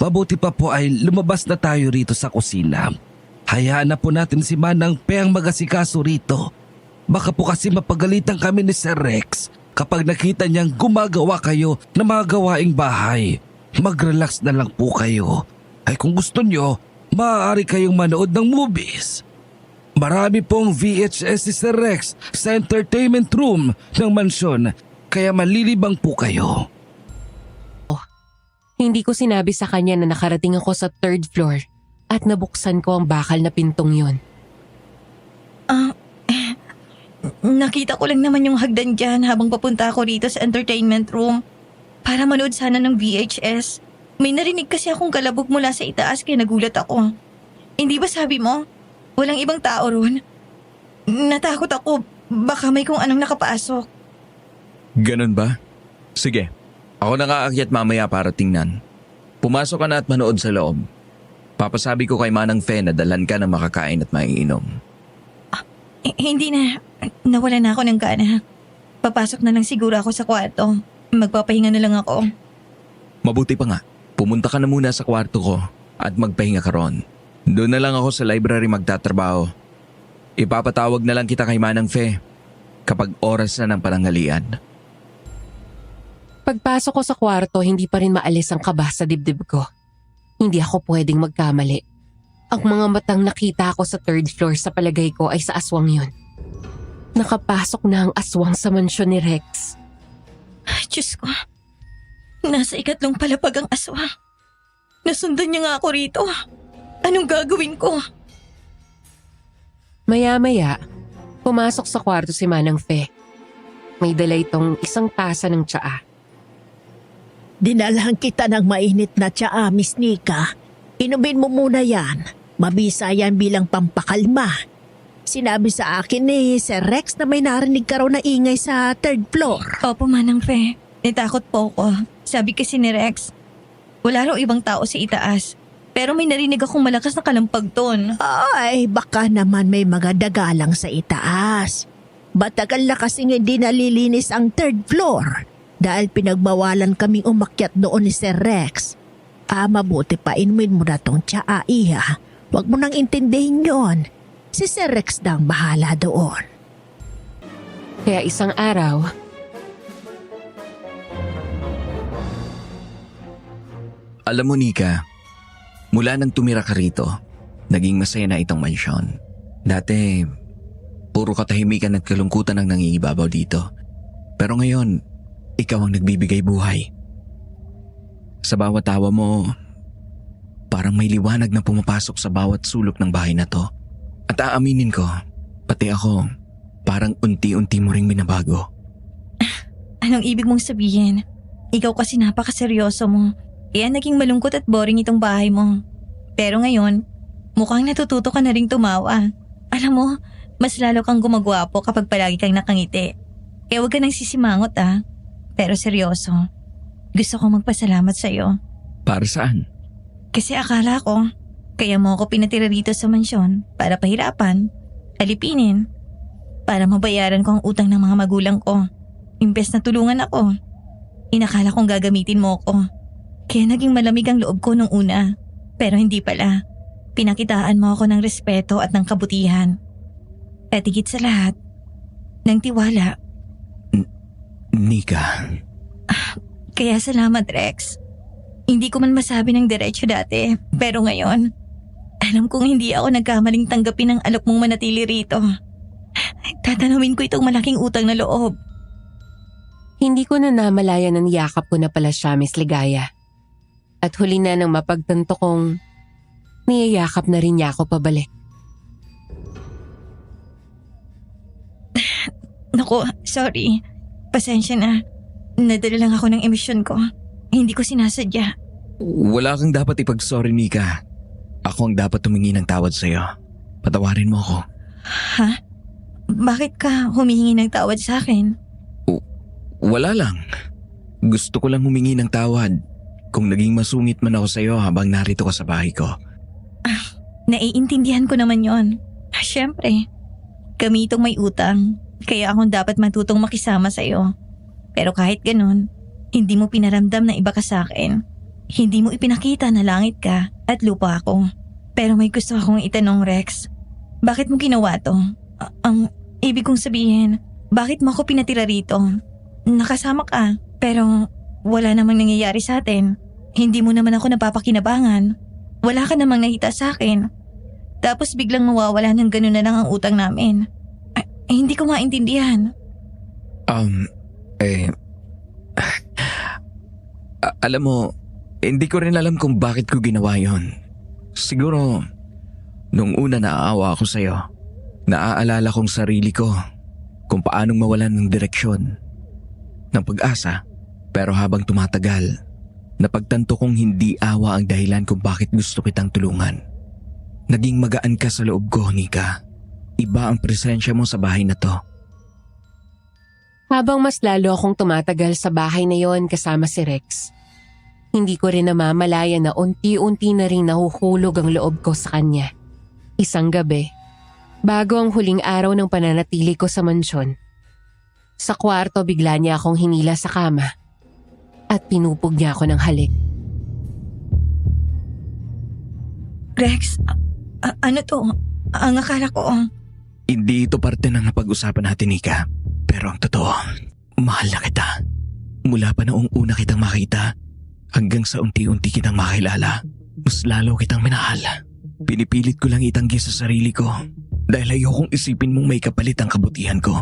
S2: mabuti pa po ay lumabas na tayo rito sa kusina. Hayaan na po natin si Manang Pe ang mag-asikaso rito. Baka po kasi mapagalitan kami ni Sir Rex kapag nakita niyang gumagawa kayo ng mga gawaing bahay. Mag-relax na lang po kayo. Ay kung gusto niyo, maaari kayong manood ng movies. Marami pong VHS si Sir Rex sa entertainment room ng mansyon, kaya malilibang po kayo.
S3: Hindi ko sinabi sa kanya na nakarating ako sa 3rd floor at nabuksan ko ang bakal na pintong yon.
S1: Nakita ko lang naman yung hagdan dyan habang papunta ako rito sa entertainment room para manood sana ng VHS. May narinig kasi akong kalabog mula sa itaas kaya nagulat ako. Hindi ba sabi mo, walang ibang tao ron? Natakot ako, baka may kung anong nakapasok.
S8: Ganun ba? Sige, ako nakaakyat mamaya para tingnan. Pumasok ka na at manood sa loob. Papasabi ko kay Manang Fe na dalan ka na makakain at maiinom.
S1: Hindi na, nawala na ako ng gana. Papasok na lang siguro ako sa kwarto. Magpapahinga na lang ako.
S8: Mabuti pa nga, pumunta ka na muna sa kwarto ko at magpahinga ka ron. Doon na lang ako sa library magtatrabaho. Ipapatawag na lang kita kay Manang Fe kapag oras na ng pananghalian.
S3: Pagpasok ko sa kwarto, hindi pa rin maalis ang kaba sa dibdib ko. Hindi ako pwedeng magkamali. Ang mga matang nakita ko sa 3rd floor sa palagay ko ay sa aswang yun. Nakapasok na ang aswang sa mansyon ni Rex.
S1: Ay, Diyos ko. Nasa 3 palapag ang aswang. Nasundan niya nga ako rito. Anong gagawin ko?
S3: Maya-maya, pumasok sa kwarto si Manang Fe. May dala itong isang tasa ng tsaa.
S6: Dinalhan kita ng mainit na tsaa, Miss Nika. Inumin mo muna yan. Mabisa yan bilang pampakalma. Sinabi sa akin ni Sir Rex na may narinig ka raw na ingay sa 3rd floor.
S1: Opo, Manang Fe. Natakot po ako. Sabi kasi ni Rex, wala raw ibang tao sa itaas. Pero may narinig akong malakas na kalampag ton.
S6: Ay, baka naman may mga dagalang sa itaas. Batagal na kasing hindi nalilinis ang 3rd floor dahil pinagbawalan kaming umakyat doon ni Sir Rex. Mabuti pa inumin mo na tong tsaa, Iha. Huwag mo nang intindihin yon. Si Sir Rex na ang bahala doon.
S3: Kaya isang araw,
S8: Alam mo Nika, mula nang tumira ka rito, naging masaya na itong mansyon. Dati, puro katahimikan at kalungkutan ang nangingibabaw dito. Pero ngayon, ikaw ang nagbibigay buhay. Sa bawat tawa mo, parang may liwanag na pumapasok sa bawat sulok ng bahay na to. At aaminin ko, pati ako, parang unti-unti mo ring binabago.
S1: Anong ibig mong sabihin? Ikaw kasi napakaseryoso mo. Kaya naging malungkot at boring itong bahay mo. Pero ngayon, mukhang natututo ka na ring tumawa. Alam mo, mas lalo kang gumagwapo kapag palagi kang nakangiti. Kaya huwag ka nang sisimangot Pero seryoso, gusto ko magpasalamat sa'yo.
S8: Para saan?
S1: Kasi akala ko, kaya mo ako pinatira rito sa mansyon para pahirapan, alipinin, para mabayaran ko ang utang ng mga magulang ko. Imbes na tulungan ako, inakala kong gagamitin mo ko. Kaya naging malamig ang loob ko nung una. Pero hindi pala. Pinakitaan mo ako ng respeto at ng kabutihan. At higit sa lahat, ng tiwala.
S8: Nika.
S1: Kaya salamat, Rex. Hindi ko man masabi ng diretso dati, pero ngayon, alam kong hindi ako nagkamaling tanggapin ang alok mong manatili rito. Tatanawin ko itong malaking utang na loob.
S3: hindi ko na namalayan na niyakap ko na pala siya, Miss Ligaya. At huli na nang mapagtanto kong niyayakap na rin niya ako pabalik.
S1: Naku, sorry. Pasensya na. Nadala lang ako ng emosyon ko. Hindi ko sinasadya.
S8: Wala kang dapat ipag-sorry, Nika. Ako ang dapat humingi ng tawad sa'yo. Patawarin mo ako.
S1: Ha? Bakit ka humihingi ng tawad sa akin?
S8: Wala lang. Gusto ko lang humingi ng tawad kung naging masungit man ako sa'yo habang narito ka sa bahay ko.
S1: Naiintindihan ko naman yon. Siyempre, kami itong may utang. Kaya akong dapat matutong makisama sa'yo. Pero kahit ganun, hindi mo pinaramdam na iba ka sa akin. Hindi mo ipinakita na langit ka at lupa ako. Pero may gusto akong itanong, Rex. Bakit mo ginawa to? Ang ibig kong sabihin, bakit mo ako pinatira rito? nakasama ka, pero wala namang nangyayari sa atin. Hindi mo naman ako napapakinabangan. Wala ka namang nakita sa akin. Tapos biglang mawawala ng gano'n na lang ang utang namin. Hindi ko maintindihan.
S8: Alam mo, hindi ko rin alam kung bakit ko ginawa yon. Siguro, nung una naaawa ako sa'yo, naaalala kong sarili ko kung paanong mawalan ng direksyon, ng pag-asa. Pero habang tumatagal, napagtanto kong hindi awa ang dahilan kung bakit gusto kitang tulungan. Naging magaan ka sa loob ko, Nika. Iba ang presensya mo sa bahay na to.
S3: Habang mas lalo akong tumatagal sa bahay na yon kasama si Rex, hindi ko rin namamalaya na unti-unti na rin nahuhulog ang loob ko sa kanya. Isang gabi, bago ang huling araw ng pananatili ko sa mansyon, sa kwarto bigla niya akong hinila sa kama at pinupog niya ako ng halik.
S1: Rex, ano to? Ang akala ko,
S8: Hindi ito parte ng napag-usapan natin, Nika. Pero ang totoo, mahal na kita. Mula pa noong una kitang makita, hanggang sa unti-unti kitang makilala, mas lalo kitang minahal. Pinipilit ko lang itanggi sa sarili ko dahil ayokong isipin mong may kapalit ang kabutihan ko.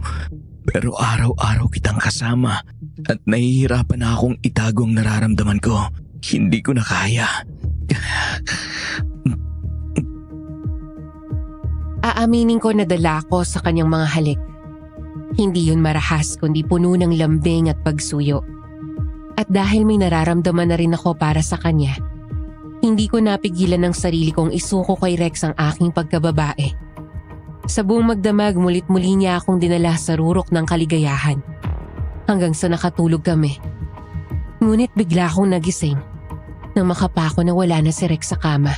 S8: Pero araw-araw kitang kasama at nahihirapan na akong itago ang nararamdaman ko. Hindi ko na kaya.
S3: Aaminin ko na dala ko sa kanyang mga halik. Hindi yun marahas kundi puno ng lambing at pagsuyo. At dahil may nararamdaman na rin ako para sa kanya, hindi ko napigilan ng sarili kong isuko kay Rex ang aking pagkababae. Sa buong magdamag, mulit-muli niya akong dinala sa rurok ng kaligayahan. Hanggang sa nakatulog kami. Ngunit bigla akong nagising nang makapako na wala na si Rex sa kama.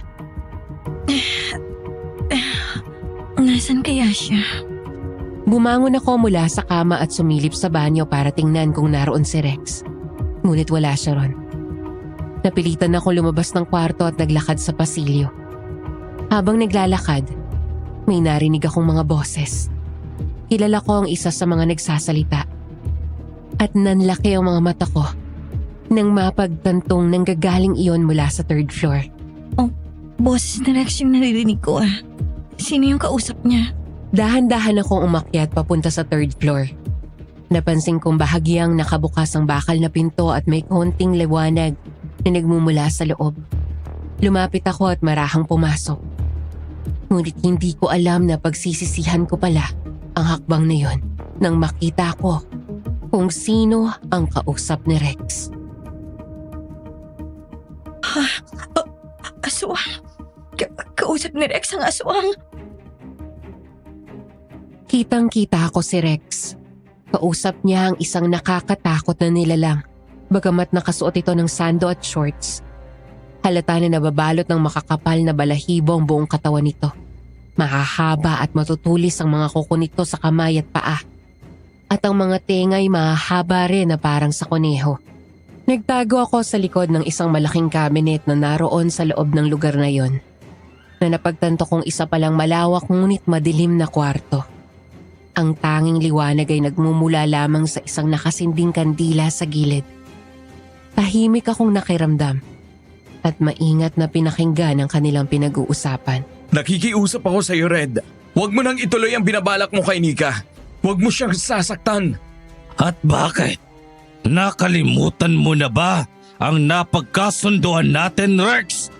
S1: nasan kaya siya?
S3: Bumangon ako mula sa kama at sumilip sa banyo para tingnan kung naroon si Rex. Ngunit wala siya ron. Napilitan ako lumabas ng kwarto at naglakad sa pasilyo. Habang naglalakad, may narinig akong mga boses. Kilala ko ang isa sa mga nagsasalita. At nanlaki ang mga mata ko nang mapagtantong nanggagaling iyon mula sa 3rd floor.
S1: Boses na Rex yung naririnig ko. Sino yung kausap niya?
S3: Dahan-dahan akong umakyat papunta sa 3rd floor. Napansin kong bahagyang nakabukas ang bakal na pinto at may konting liwanag na nagmumula sa loob. Lumapit ako at marahang pumasok. Ngunit hindi ko alam na pagsisisihan ko pala ang hakbang na yon nang makita ko kung sino ang kausap ni Rex.
S1: Aswang. Kausap ni Rex ang aswang.
S3: Kitang-kita ko si Rex. Kausap niya ang isang nakakatakot na nilalang, bagamat nakasuot ito ng sando at shorts. Halata na nababalot ng makakapal na balahibo ang buong katawan nito. Mahahaba at matutulis ang mga kuko nito sa kamay at paa. At ang mga tengay mahahaba rin na parang sa kuneho. Nagtago ako sa likod ng isang malaking cabinet na naroon sa loob ng lugar na yon. Na napagtanto kong isa palang malawak ngunit madilim na kwarto. Ang tanging liwanag ay nagmumula lamang sa isang nakasinding kandila sa gilid. Tahimik akong nakiramdam at maingat na pinakinggan ang kanilang pinag-uusapan.
S7: Nakikiusap ako sa iyo, Red. Huwag mo nang ituloy ang binabalak mo kay Nika. Huwag mo siyang sasaktan.
S2: At bakit? Nakalimutan mo na ba ang napagkasunduan natin, Rex?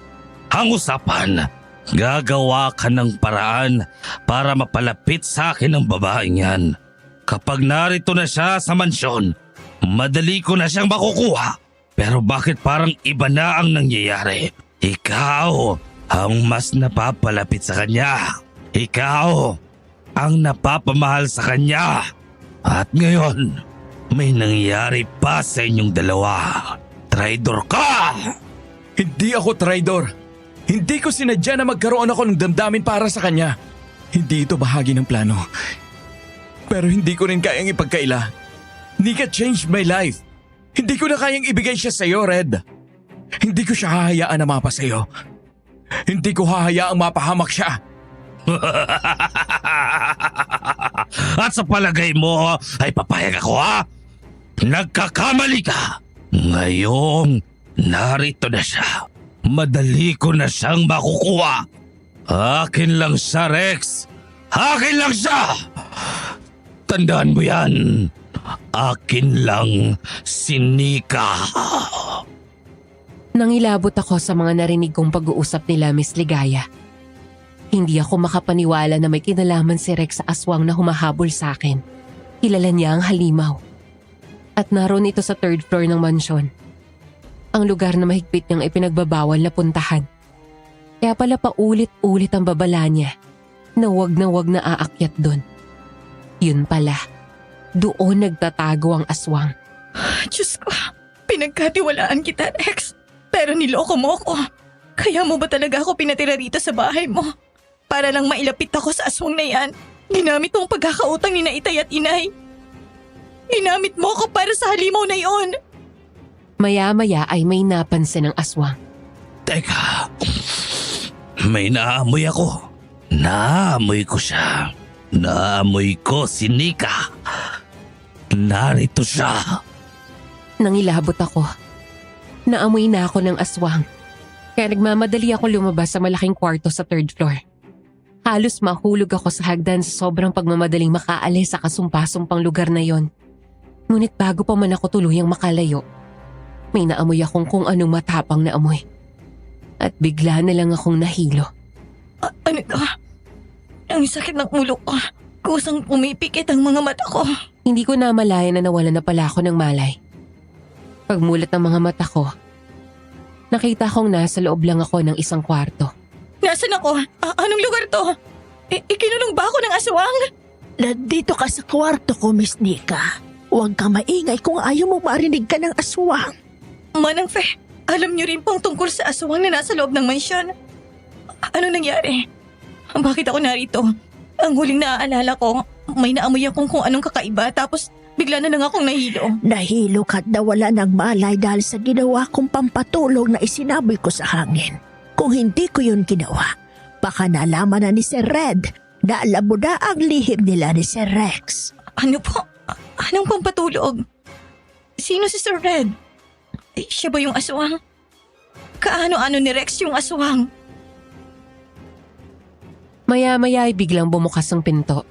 S2: Ang usapan, gagawa ka ng paraan para mapalapit sa akin ang babaeng yan. Kapag narito na siya sa mansyon, madali ko na siyang makukuha. Pero bakit parang iba na ang nangyayari? Ikaw ang mas napapalapit sa kanya. Ikaw ang napapamahal sa kanya. At ngayon, may nangyayari pa sa inyong dalawa. Traidor ka!
S7: Hindi ako traidor. Hindi ko sinadya na magkaroon ako ng damdamin para sa kanya. Hindi ito bahagi ng plano. Pero hindi ko rin kayang ipagkaila. Nika changed my life. Hindi ko na kayang ibigay siya sa iyo, Red. Hindi ko siya hahayaan na mapa sa iyo. Hindi ko hahayaang mapahamak siya.
S2: At sa palagay mo ay papayag ako, ha? Nagkakamali ka! Ngayong narito na siya. Madali ko na siyang makukuha. Akin lang siya, Rex. Akin lang siya! Tandaan mo yan. Akin lang si Nika.
S3: Nangilabot ako sa mga narinig kong pag-uusap nila, Miss Ligaya. Hindi ako makapaniwala na may kinalaman si Rex sa aswang na humahabol sa akin. Kilala niya ang halimaw. At naroon ito sa 3rd floor ng mansyon. Ang lugar na mahigpit niyang ipinagbabawal na puntahan. Kaya pala paulit-ulit ang babala niya na wag na aakyat doon. Yun pala, doon nagtatago ang aswang.
S1: Diyos ko, pinagkatiwalaan kita, Rex. Pero niloko mo ko. Kaya mo ba talaga ako pinatira rito sa bahay mo? Para lang mailapit ako sa aswang na yan. Ginamit mo ang pagkakautang ni na Itay at Inay. Ginamit mo ako para sa halimaw na yon.
S3: Maya-maya ay may napansin ang aswang.
S2: Teka, may naamoy ako. Naamoy ko siya. Naamoy ko si Nika. Narito siya.
S3: Nangilabot ako. Naamoy na ako ng aswang. Kaya nagmamadali ako lumabas sa malaking kwarto sa 3rd floor. Halos mahulog ako sa hagdan sa sobrang pagmamadaling makaalis sa kasumpasumpang lugar na yon. Ngunit bago pa man ako tuluyang makalayo, may naamoy akong kung anong matapang na amoy. At bigla na lang akong nahilo.
S1: Ano to? Ang sakit ng ulo ko. Kusang pumipikit ang mga mata ko.
S3: Hindi ko namalayan na nawala na pala ako ng malay. Pagmulat ng mga mata ko, nakita kong nasa loob lang ako ng isang kwarto.
S1: Nasaan ako? Anong lugar to? Ikinulong ba ako ng aswang?
S6: Nandito ka sa kwarto ko, Miss Nika. Huwag ka maingay kung ayaw mo marinig ka ng aswang.
S1: Manang Fe, alam niyo rin pong tungkol sa aswang na nasa loob ng mansyon. Ano nangyari? Bakit ako narito? Ang huling naaalala ko, may naamoy akong kung anong kakaiba tapos bigla na lang akong nahilo.
S6: Nahilo ka't nawala ng malay dahil sa ginawa kong pampatulog na isinaboy ko sa hangin. Kung hindi ko yun ginawa, baka nalaman na ni Sir Red na alam mo na ang lihim nila ni Sir Rex.
S1: Ano po? Anong pampatulog? Sino si Sir Red? Siya ba yung aswang? Kaano-ano ni Rex yung aswang?
S3: Maya-maya ay biglang bumukas ang pinto.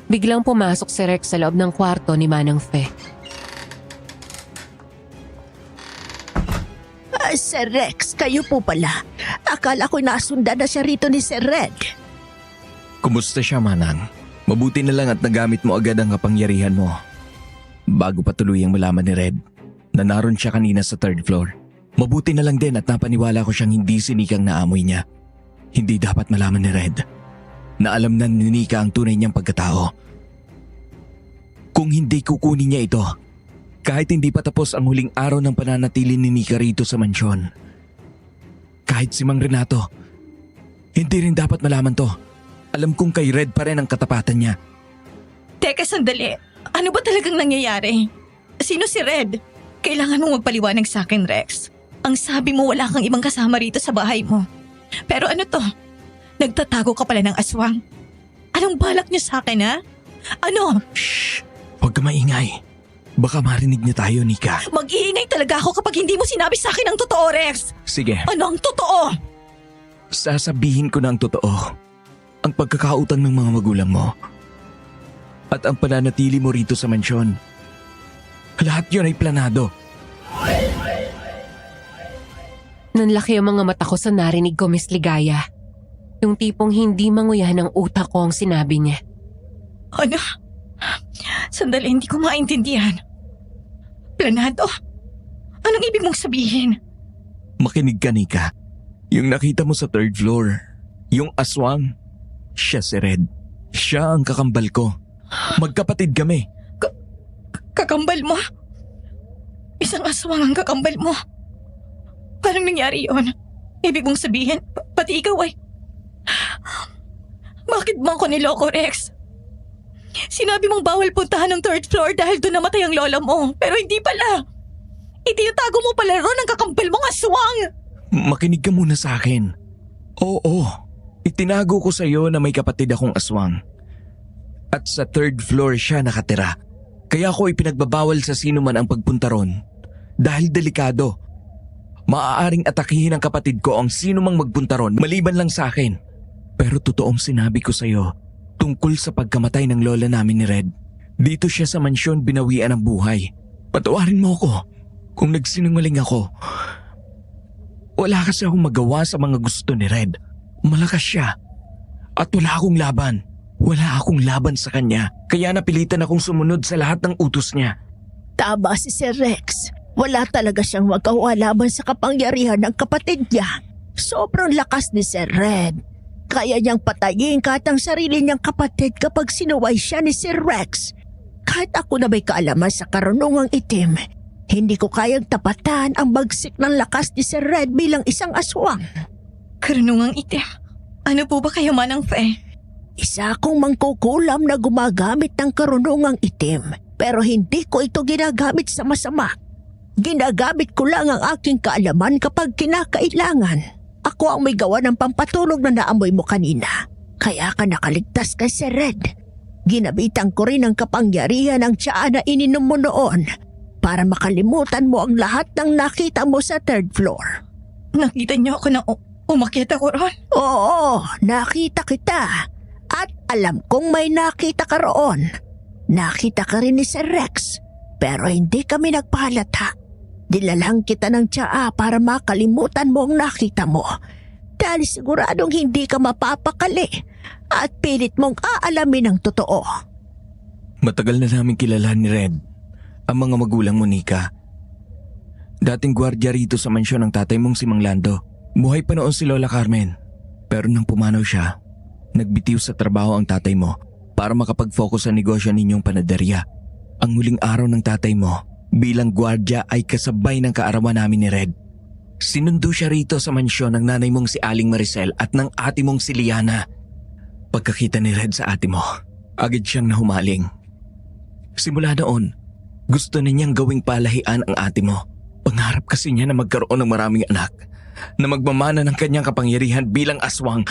S3: Biglang pumasok si Rex sa loob ng kwarto ni Manang Fe.
S6: Sir Rex, kayo po pala. Akala ko nasundan na siya rito ni Sir Red.
S8: Kumusta siya, Manang? Mabuti na lang at nagamit mo agad ang kapangyarihan mo. Bago pa tuluyang malaman ni Red na naroon siya kanina sa 3rd floor. Mabuti na lang din at napaniwala ko siyang hindi si Nika ang naamoy niya. Hindi dapat malaman ni Red na alam na ni Nika ang tunay niyang pagkatao. Kung hindi kukunin niya ito, kahit hindi pa tapos ang huling araw ng pananatili ni Nika rito sa mansyon. Kahit si Mang Renato, hindi rin dapat malaman to. Alam kong kay Red pa rin ang katapatan niya.
S1: Teka sandali, ano ba talagang nangyayari? Sino si Red? Kailangan mong magpaliwanag sa akin, Rex. Ang sabi mo wala kang ibang kasama rito sa bahay mo. Pero ano to? Nagtatago ka pala ng aswang. Anong balak niyo sa akin, ha? Ano?
S8: Shh! Huwag ka maingay. Baka marinig niya tayo, Nika.
S1: Mag-iingay talaga ako kapag hindi mo sinabi sa akin ang totoo, Rex.
S8: Sige,
S1: Ano ang totoo?
S8: sasabihin ko na ang totoo. Ang pagkakautang ng mga magulang mo. At ang pananatili mo rito sa mansyon. Lahat yun ay planado.
S3: Nanlaki ang mga mata ko sa narinig ko, Miss Ligaya. Yung tipong hindi manguya ng utak ko ang sinabi niya.
S1: Ano? Sandali, hindi ko maintindihan. Planado? Anong ibig mong sabihin?
S8: Makinig ka, Nika. Yung nakita mo sa 3rd floor, yung aswang, siya si Red. Siya ang kakambal ko. Magkapatid kami.
S1: Kakambal mo? Isang aswang ang kakambal mo? Paano nangyari yun? Ibig mong sabihin, pati ikaw ay... Bakit mo ako niloko, Rex? Sinabi mong bawal puntahan ng 3rd floor dahil doon namatay ang lola mo. Pero hindi pala. Itinatago mo pala ron ang kakambal mong aswang.
S8: Makinig ka muna sa akin. Oo, itinago ko sa iyo na may kapatid akong aswang. At sa 3rd floor siya nakatira. Kaya ako ipinagbabawal sa sino man ang pagpunta ron dahil delikado. Maaaring atakihin ng kapatid ko ang sino mang magpunta ron maliban lang sa akin. Pero totoong sinabi ko sa'yo tungkol sa pagkamatay ng lola namin ni Red. Dito siya sa mansyon binawian ng buhay. Patawarin mo ako kung nagsinungaling ako. Wala kasi akong magawa sa mga gusto ni Red. Malakas siya. At wala akong laban. Wala akong laban sa kanya. Kaya napilitan akong sumunod sa lahat ng utos niya.
S5: Tama si Sir Rex. Wala talaga siyang magawa laban sa kapangyarihan ng kapatid niya. Sobrang lakas ni Sir Red. Kaya niyang patayin kahit ang sarili niyang kapatid kapag sinuway siya ni Sir Rex. Kahit ako na may kaalaman sa karunungang itim, hindi ko kayang tapatan ang bagsik ng lakas ni Sir Red bilang isang aswang.
S1: Karunungang itim. Ano po ba kayo Manang Fe?
S5: Isa akong mangkukulam na gumagamit ng karunungang itim, pero hindi ko ito ginagamit sa masama. Ginagamit ko lang ang aking kaalaman kapag kinakailangan. Ako ang may gawa ng pampatulog na naamoy mo kanina. Kaya ka nakaligtas kay Sir Red. Ginabitan ko rin ang kapangyarihan ng tsaa na ininom mo noon para makalimutan mo ang lahat ng nakita mo sa 3rd floor.
S1: Nakita niyo ako na umakyat ako ron?
S5: Oo, nakita kita. At alam kong may nakita ka roon. Nakita ka rin ni Sir Rex, pero hindi kami nagpahalata. Dilalang kita ng tsaa para makalimutan mo ang nakita mo. Dahil siguradong hindi ka mapapakali at pilit mong aalamin ang totoo.
S8: Matagal na namin kilala ni Red ang mga magulang mo, Nika. Dating gwardiya rito sa mansyon ng tatay mong si Mang Lando. Buhay pa noon si Lola Carmen. Pero nang pumanaw siya, nagbitiw sa trabaho ang tatay mo para makapag-focus sa negosyo ninyong panaderya. Ang huling araw ng tatay mo bilang gwardiya ay kasabay ng kaarawan namin ni Red. Sinundo siya rito sa mansyon ng nanay mong si Aling Maricel at ng ate mong si Liana. Pagkakita ni Red sa ate mo, agad siyang nahumaling. Simula noon, gusto niya niyang gawing palahian ang ate mo. Pangarap kasi niya na magkaroon ng maraming anak, na magmamana ng kanyang kapangyarihan bilang aswang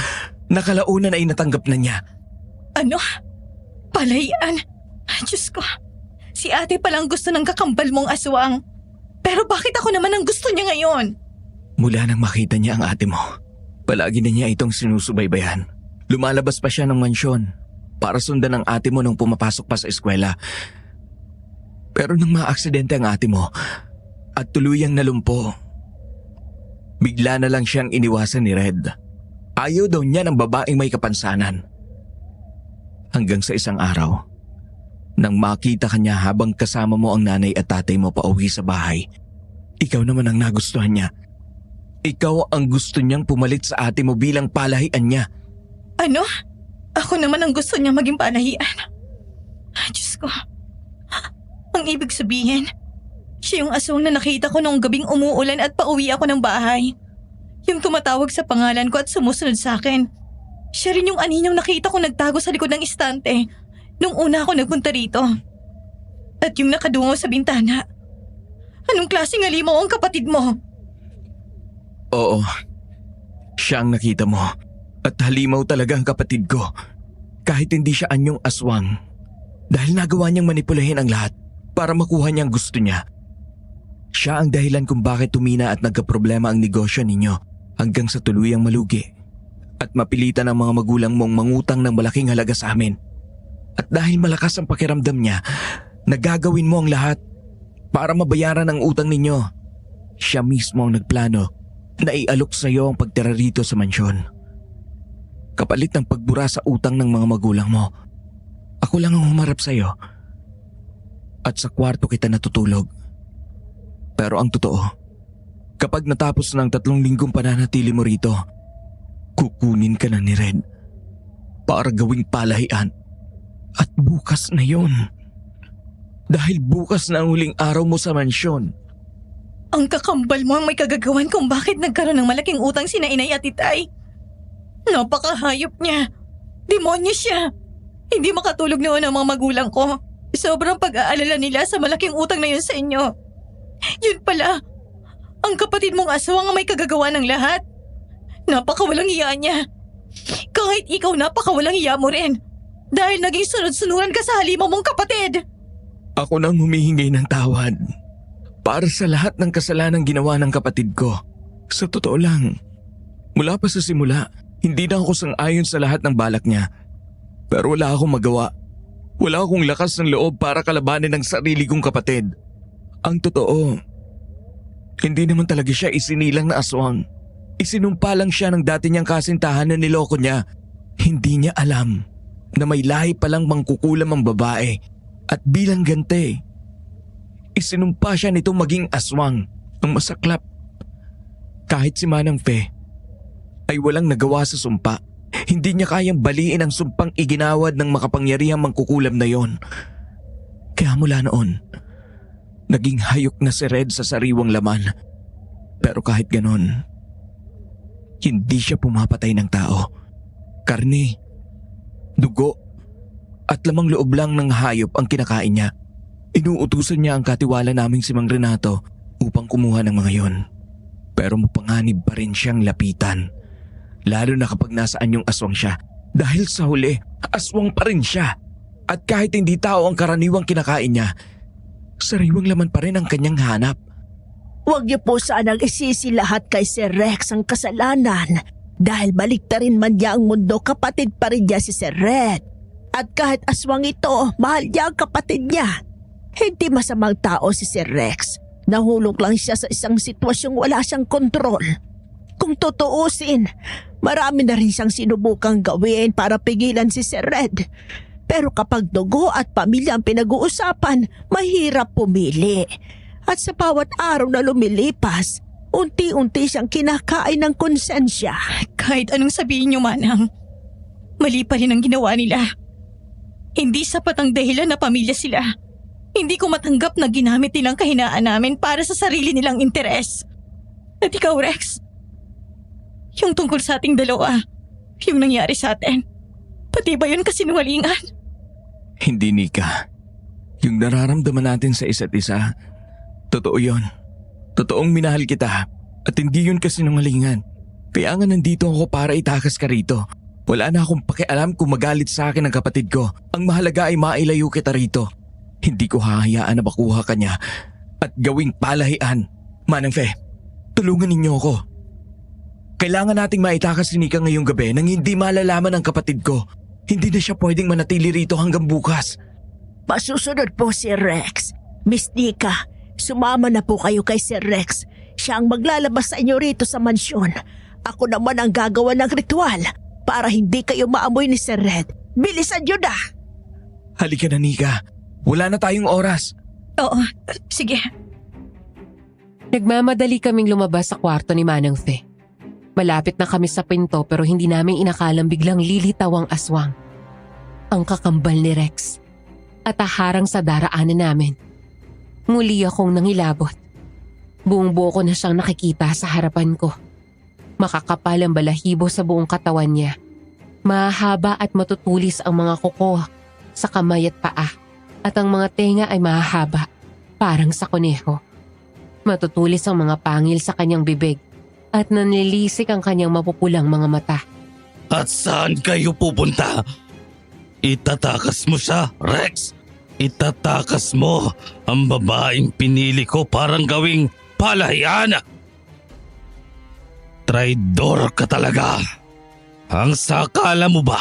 S8: na kalaunan ay natanggap na niya.
S1: Ano? Palayan? Diyos ko. Si ate palang gusto ng kakambal mong aswang. Pero bakit ako naman ang gusto niya ngayon?
S8: Mula nang makita niya ang ate mo, palagi na niya itong sinusubaybayan. Lumalabas pa siya ng mansyon para sundan ang ate mo nung pumapasok pa sa eskwela. Pero nang maaksidente ang ate mo at tuluyang nalumpo, bigla na lang siyang iniwasan ni Red. Ayaw daw niya ng babaeng may kapansanan. Hanggang sa isang araw, nang makita ka niya habang kasama mo ang nanay at tatay mo pauwi sa bahay, ikaw naman ang nagustuhan niya. Ikaw ang gusto niyang pumalit sa ate mo bilang palahian niya.
S1: Ano? Ako naman ang gusto niya maging palahian. Diyos ko. Ang ibig sabihin, siya yung aswang na nakita ko noong gabing umuulan at pauwi ako ng bahay. Yung tumatawag sa pangalan ko at sumusunod sa akin. Siya rin yung aninyong nakita ko nagtago sa likod ng istante nung una ako nagpunta rito. At yung nakadungo sa bintana. Anong klaseng halimaw ang kapatid mo?
S8: Oo, siya ang nakita mo. At halimaw talaga ang kapatid ko. Kahit hindi siya anyong aswang. Dahil nagawa niyang manipulahin ang lahat para makuha niyang gusto niya. Siya ang dahilan kung bakit tumina at nagkaproblema ang negosyo ninyo hanggang sa tuluyang malugi. At mapilitan ang mga magulang mong mangutang ng malaking halaga sa amin. At dahil malakas ang pakiramdam niya, nagagawin mo ang lahat para mabayaran ang utang ninyo. Siya mismo ang nagplano na ialok sa iyo ang pagtira rito sa mansyon. Kapalit ng pagbura sa utang ng mga magulang mo, ako lang ang humarap sa iyo. At sa kwarto kita natutulog. Pero ang totoo, kapag natapos ng 3 linggong pananatili mo rito, kukunin ka na ni Red para gawing palahian. At bukas na yon. Dahil bukas na ang huling araw mo sa mansyon.
S1: Ang kakambal mo ang may kagagawan kung bakit nagkaroon ng malaking utang sina inay at itay. Napakahayop niya. Demonyo siya. Hindi makatulog noon ang mga magulang ko. Sobrang pag-aalala nila sa malaking utang na yun sa inyo. Yun pala, ang kapatid mong aswang ang may kagagawa ng lahat. Napakawalang hiya niya. Kahit ikaw napakawalang hiya mo rin. Dahil naging sunod-sunuran ka sa halimaw mong kapatid.
S8: Ako nang humihingi ng tawad para sa lahat ng kasalanang ginawa ng kapatid ko. Sa totoo lang, mula pa sa simula, hindi na ako sang-ayon sa lahat ng balak niya. Pero wala akong magawa. Wala akong lakas ng loob para kalabanin ang sarili kong kapatid. Ang totoo, hindi naman talaga siya isinilang na aswang. Isinumpa lang siya ng dati niyang kasintahan na niloko niya. Hindi niya alam na may lahi palang mangkukulam ang babae at bilang gante, isinumpa siya nito maging aswang, ang masaklap. Kahit si Manang Fe ay walang nagawa sa sumpa, hindi niya kayang baliin ang sumpang iginawad ng makapangyarihang mangkukulam na yon. Kaya mula noon, naging hayok na si Red sa sariwang laman. Pero kahit ganon, hindi siya pumapatay ng tao. Karne, dugo, at lamang loob lang ng hayop ang kinakain niya. Inuutusan niya ang katiwala naming si Mang Renato upang kumuha ng mga yon. Pero mapanganib pa rin siyang lapitan. Lalo na kapag nasaan yung aswang siya. Dahil sa huli, aswang pa rin siya. At kahit hindi tao ang karaniwang kinakain niya, sariwang laman pa rin ang kanyang hanap.
S5: Huwag niyo po sanang isisi lahat kay Sir Rex ang kasalanan. Dahil baliktarin man niya ang mundo, kapatid pa rin niya si Sir Red. At kahit aswang ito, mahal niya ang kapatid niya. Hindi masamang tao si Sir Rex. Nahulog lang siya sa isang sitwasyong wala siyang kontrol. Kung tutuusin, marami na rin siyang sinubukang gawin para pigilan si Sir Red. Pero kapag dugo at pamilya ang pinag-uusapan, mahirap pumili. At sa bawat araw na lumilipas, unti-unti siyang kinakain ng konsensya.
S1: Kahit anong sabihin niyo, Manang, mali pa rin ang ginawa nila. Hindi sapat ang dahilan na pamilya sila. Hindi ko matanggap na ginamit nilang kahinaan namin para sa sarili nilang interes. At ikaw, Rex, yung tungkol sa ating dalawa, yung nangyari sa atin, pati ba yun kasinungalingan?
S8: Hindi, Nika. Yung nararamdaman natin sa isa't isa, totoo yun. Totoong minahal kita at hindi yun kasinungalingan. Kaya nga nandito ako para itakas ka rito. Wala na akong pakialam kung magalit sa akin ang kapatid ko. Ang mahalaga ay mailayo kita rito. Hindi ko hahayaan na makuha ka niya at gawing palahian. Manang Fe, tulungan ninyo ako. Kailangan nating maitakas si Nika ngayong gabi nang hindi malalaman ang kapatid ko. Hindi na siya pwedeng manatili rito hanggang bukas.
S5: Masusunod po si Rex. Miss Nika, sumama na po kayo kay Sir Rex. Siya ang maglalabas sa inyo rito sa mansyon. Ako naman ang gagawa ng ritual para hindi kayo maamoy ni Sir Red. Bilisan nyo na!
S8: Halika na, Nika. Wala na tayong oras.
S1: Oo, sige.
S3: Nagmamadali kaming lumabas sa kwarto ni Manang Fe. Malapit na kami sa pinto pero hindi namin inakalang biglang lilitaw ang aswang. Ang kakambal ni Rex. At aharang sa daraanan namin. Muli akong nangilabot. Buong buo ko na siyang nakikita sa harapan ko. Makakapal ang balahibo sa buong katawan niya. Mahaba at matutulis ang mga kuko sa kamay at paa. At ang mga tenga ay mahahaba, parang sa kuneho. Matutulis ang mga pangil sa kanyang bibig at nanlilisik ang kanyang mapupulang mga mata.
S2: At saan kayo pupunta? Itatakas mo siya, Rex. Itatakas mo ang babaeng pinili ko parang gawing palahian. Traidor ka talaga. Ang sakala mo ba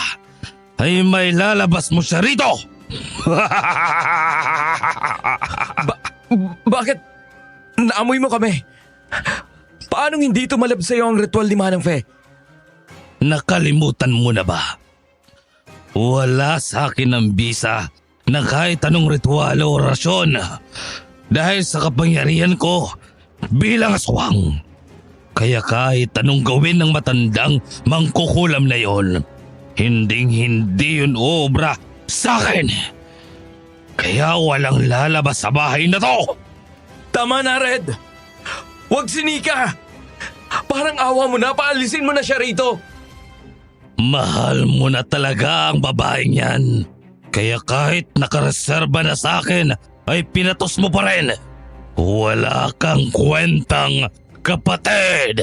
S2: ay may lalabas mo siya rito?
S8: Bakit? Naamoy mo kami. Paanong hindi tumalab sa'yo ang ritual ni Manang Fe?
S2: Nakalimutan mo na ba? Wala sa akin ang bisa na kahit anong ritual o orasyon dahil sa kapangyarihan ko bilang aswang. Kaya kahit anong gawin ng matandang mangkukulam na yon, hindi yun obra sa akin. Kaya walang lalabas sa bahay na to.
S8: Tama na, Red. Huwag si Nika. Parang awa mo na, paalisin mo na siya rito.
S2: Mahal mo na talaga ang babaeng yan. Kaya kahit nakareserba na sa akin, ay pinatos mo pa rin. Wala kang kwentang kapatid.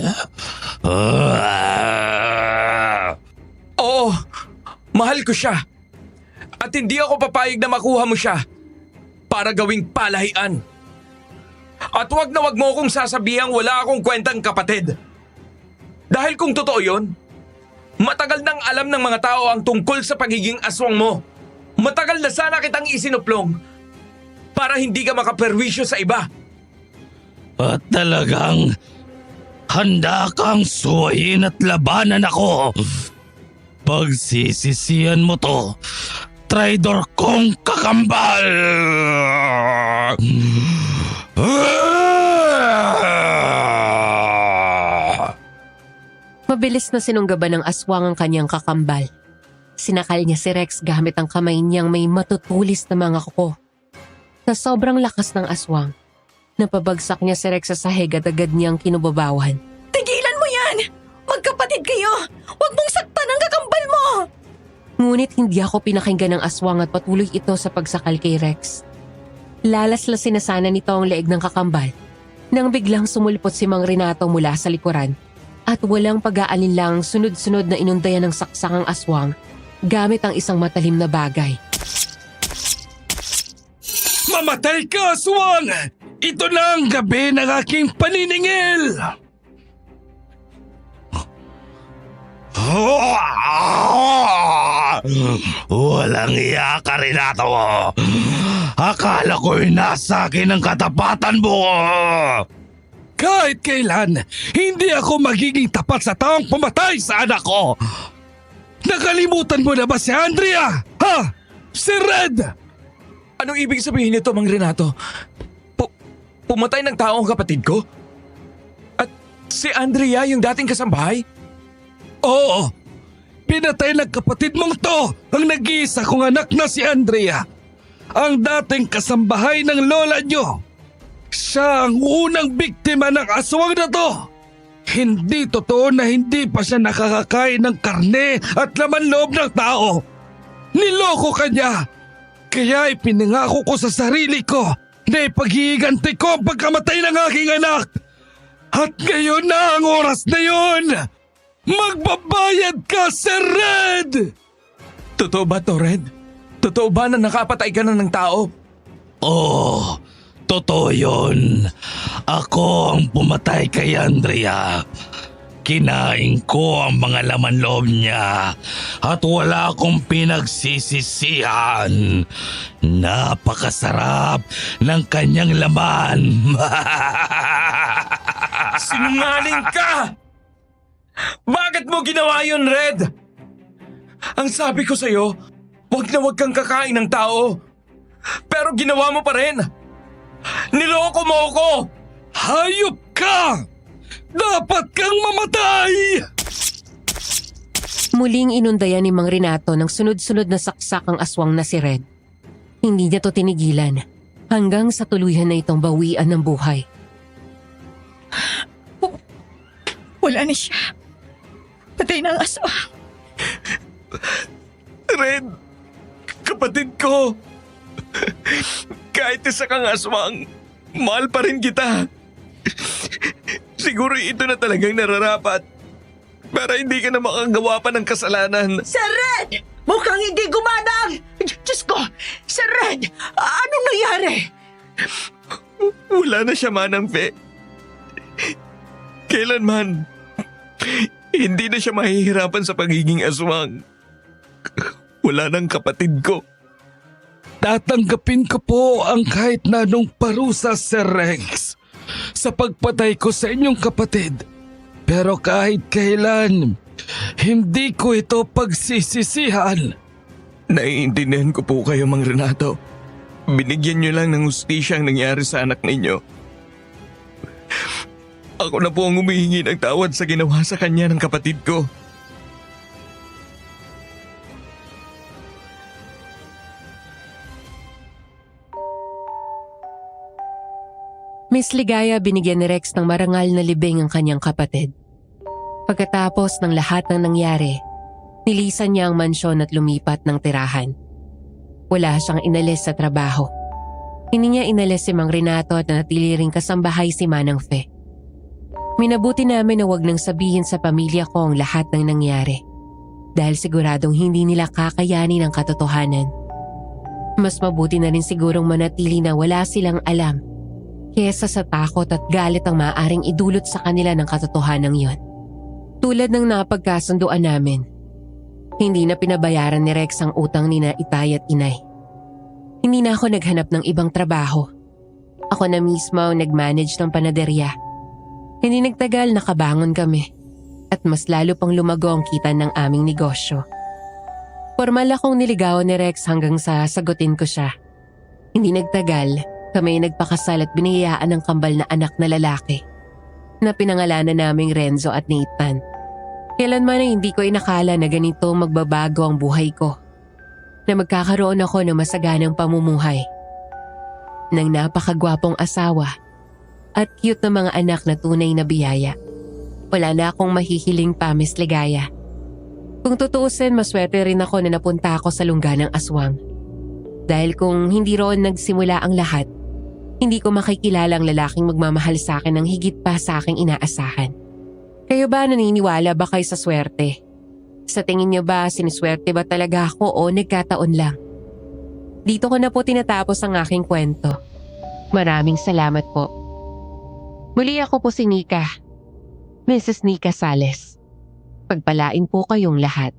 S8: Oo, mahal ko siya. At hindi ako papayag na makuha mo siya.
S7: para gawing palahian. At wag na wag mo akong sasabihang wala akong kwentang kapatid. Dahil kung totoo yon, matagal nang alam ng mga tao ang tungkol sa pagiging aswang mo. Matagal na sana kitang isinuplong para hindi ka makaperwisyo sa iba.
S2: At talagang handa kang suwayin at labanan ako. Pagsisisihan mo to, traidor kong kakambal!
S3: Mabilis na sinunggaban ng aswang ang kanyang kakambal. Sinakal niya si Rex gamit ang kamay niyang may matutulis na mga kuko. Sa sobrang lakas ng aswang, napabagsak niya si Rex sa sahig at agad niyang kinubabawan.
S1: Tigilan mo yan! Magkapatid kayo! Huwag mong saktan ang kakambal mo!
S3: Ngunit hindi ako pinakinggan ng aswang at patuloy ito sa pagsakal kay Rex. Lalaslasin na sana nito ang leeg ng kakambal nang biglang sumulpot si Mang Renato mula sa likuran at walang pag-aalinlang sunod-sunod na inundayan ng saksakang aswang gamit ang isang matalim na bagay.
S2: Mamatay ka, aswang! Ito na ang gabi ng aking paniningil! Walang iya ka, Renato. Akala ko'y nasa akin ang katapatan mo. Kahit kailan, hindi ako magiging tapat sa taong pumatay sa anak ko. Nakalimutan mo na ba si Andrea? Ha? Si Red?
S7: Anong ibig sabihin nito, Mang Renato? Pumatay ng tao ang kapatid ko? At si Andrea yung dating kasambahay?
S2: Oo. Pinatay ng kapatid mong to ang nag-iisa kong anak na si Andrea. Ang dating kasambahay ng lola nyo. Siya ang unang biktima ng aswang na to. Hindi totoo na hindi pa siya nakakakain ng karne at laman loob ng tao. Niloko ka niya. Kaya ipinangako ko sa sarili ko na ipaghihiganti ko ang pagkamatay ng aking anak. At ngayon na ang oras na yun. Magbabayad ka, Sir Red!
S7: Totoo ba to, Red? Totoo ba na nakapatay ka na ng tao?
S2: Oo, totoo yun. Ako ang pumatay kay Andrea. Kinain ko ang mga laman loob niya at wala akong pinagsisisihan. Napakasarap ng kanyang laman.
S7: Sinungaling ka! Bakit mo ginawa yun, Red? Ang sabi ko sa'yo, wag na wag kang kakain ng tao. Pero ginawa mo pa rin. Niloko mo ako!
S2: Hayop ka! Dapat kang mamatay!
S3: Muling inundayan ni Mang Renato ng sunod-sunod na saksak ang aswang na si Red. Hindi niya to tinigilan hanggang sa tuluyan na itong bawian ng buhay.
S1: Wala na siya. Patay na ang aswang.
S7: Red, kapatid ko. Kahit isa kang aswang, mahal pa rin kita. Siguro ito na talagang nararapat para hindi ka na makagawa pa ng kasalanan.
S5: Sir Red! Mukhang hindi gumanang! Diyos ko! Sir Red! Anong nangyari?
S7: Wala na siya, Manang Fe. Kailanman, hindi na siya mahihirapan sa pagiging aswang. Wala nang kapatid ko.
S2: Tatanggapin ko po ang kahit na anong parusa, Sir Rex, sa pagpatay ko sa inyong kapatid. Pero kahit kailan, hindi ko ito pagsisisihan.
S7: Naiintindihan ko po kayo, Mang Renato. Binigyan niyo lang ng hustisya ang nangyari sa anak ninyo. Ako na po ang humihingi ng tawad sa ginawa sa kanya ng kapatid ko.
S3: Miss Ligaya, binigyan ni Rex ng marangal na libing ang kanyang kapatid. Pagkatapos ng lahat ng nangyari, nilisan niya ang mansyon at lumipat ng tirahan. Wala siyang inalis sa trabaho. Hindi niya inalis si Mang Renato at natili ring kasambahay si Manang Fe. Minabuti namin na wag nang sabihin sa pamilya ko ang lahat ng nangyari dahil siguradong hindi nila kakayanin ang katotohanan. Mas mabuti na rin sigurong manatili na wala silang alam kesa sa takot at galit ang maaaring idulot sa kanila ng katotohanan yon. Tulad ng napagkasunduan namin, hindi na pinabayaran ni Rex ang utang ni na Itay at Inay. Hindi na ako naghanap ng ibang trabaho. Ako na mismo ang nag-manage ng panaderya. Hindi nagtagal nakabangon kami at mas lalo pang lumago ang kita ng aming negosyo. Formal akong niligawan ni Rex hanggang sa sagutin ko siya. Hindi nagtagal, kami nagpakasal at biniyayaan ng kambal na anak na lalaki na pinangalanan naming Renzo at Nathan. Kailanman ay hindi ko inakala na ganito magbabago ang buhay ko, na magkakaroon ako ng masaganang pamumuhay, ng napakagwapong asawa at cute na mga anak na tunay na biyaya. Wala na akong mahihiling pa, Miss Ligaya. Kung tutuusin, maswerte rin ako na napunta ako sa lungga ng aswang. Dahil kung hindi roon nagsimula ang lahat, hindi ko makikilala ang lalaking magmamahal sa akin ng higit pa sa aking inaasahan. Kayo ba naniniwala ba kayo sa swerte? Sa tingin niyo ba siniswerte ba talaga ako o nagkataon lang? Dito ko na po tinatapos ang aking kwento. Maraming salamat po. Muli ako po si Nika. Mrs. Nika Sales. Pagpalain po kayong lahat.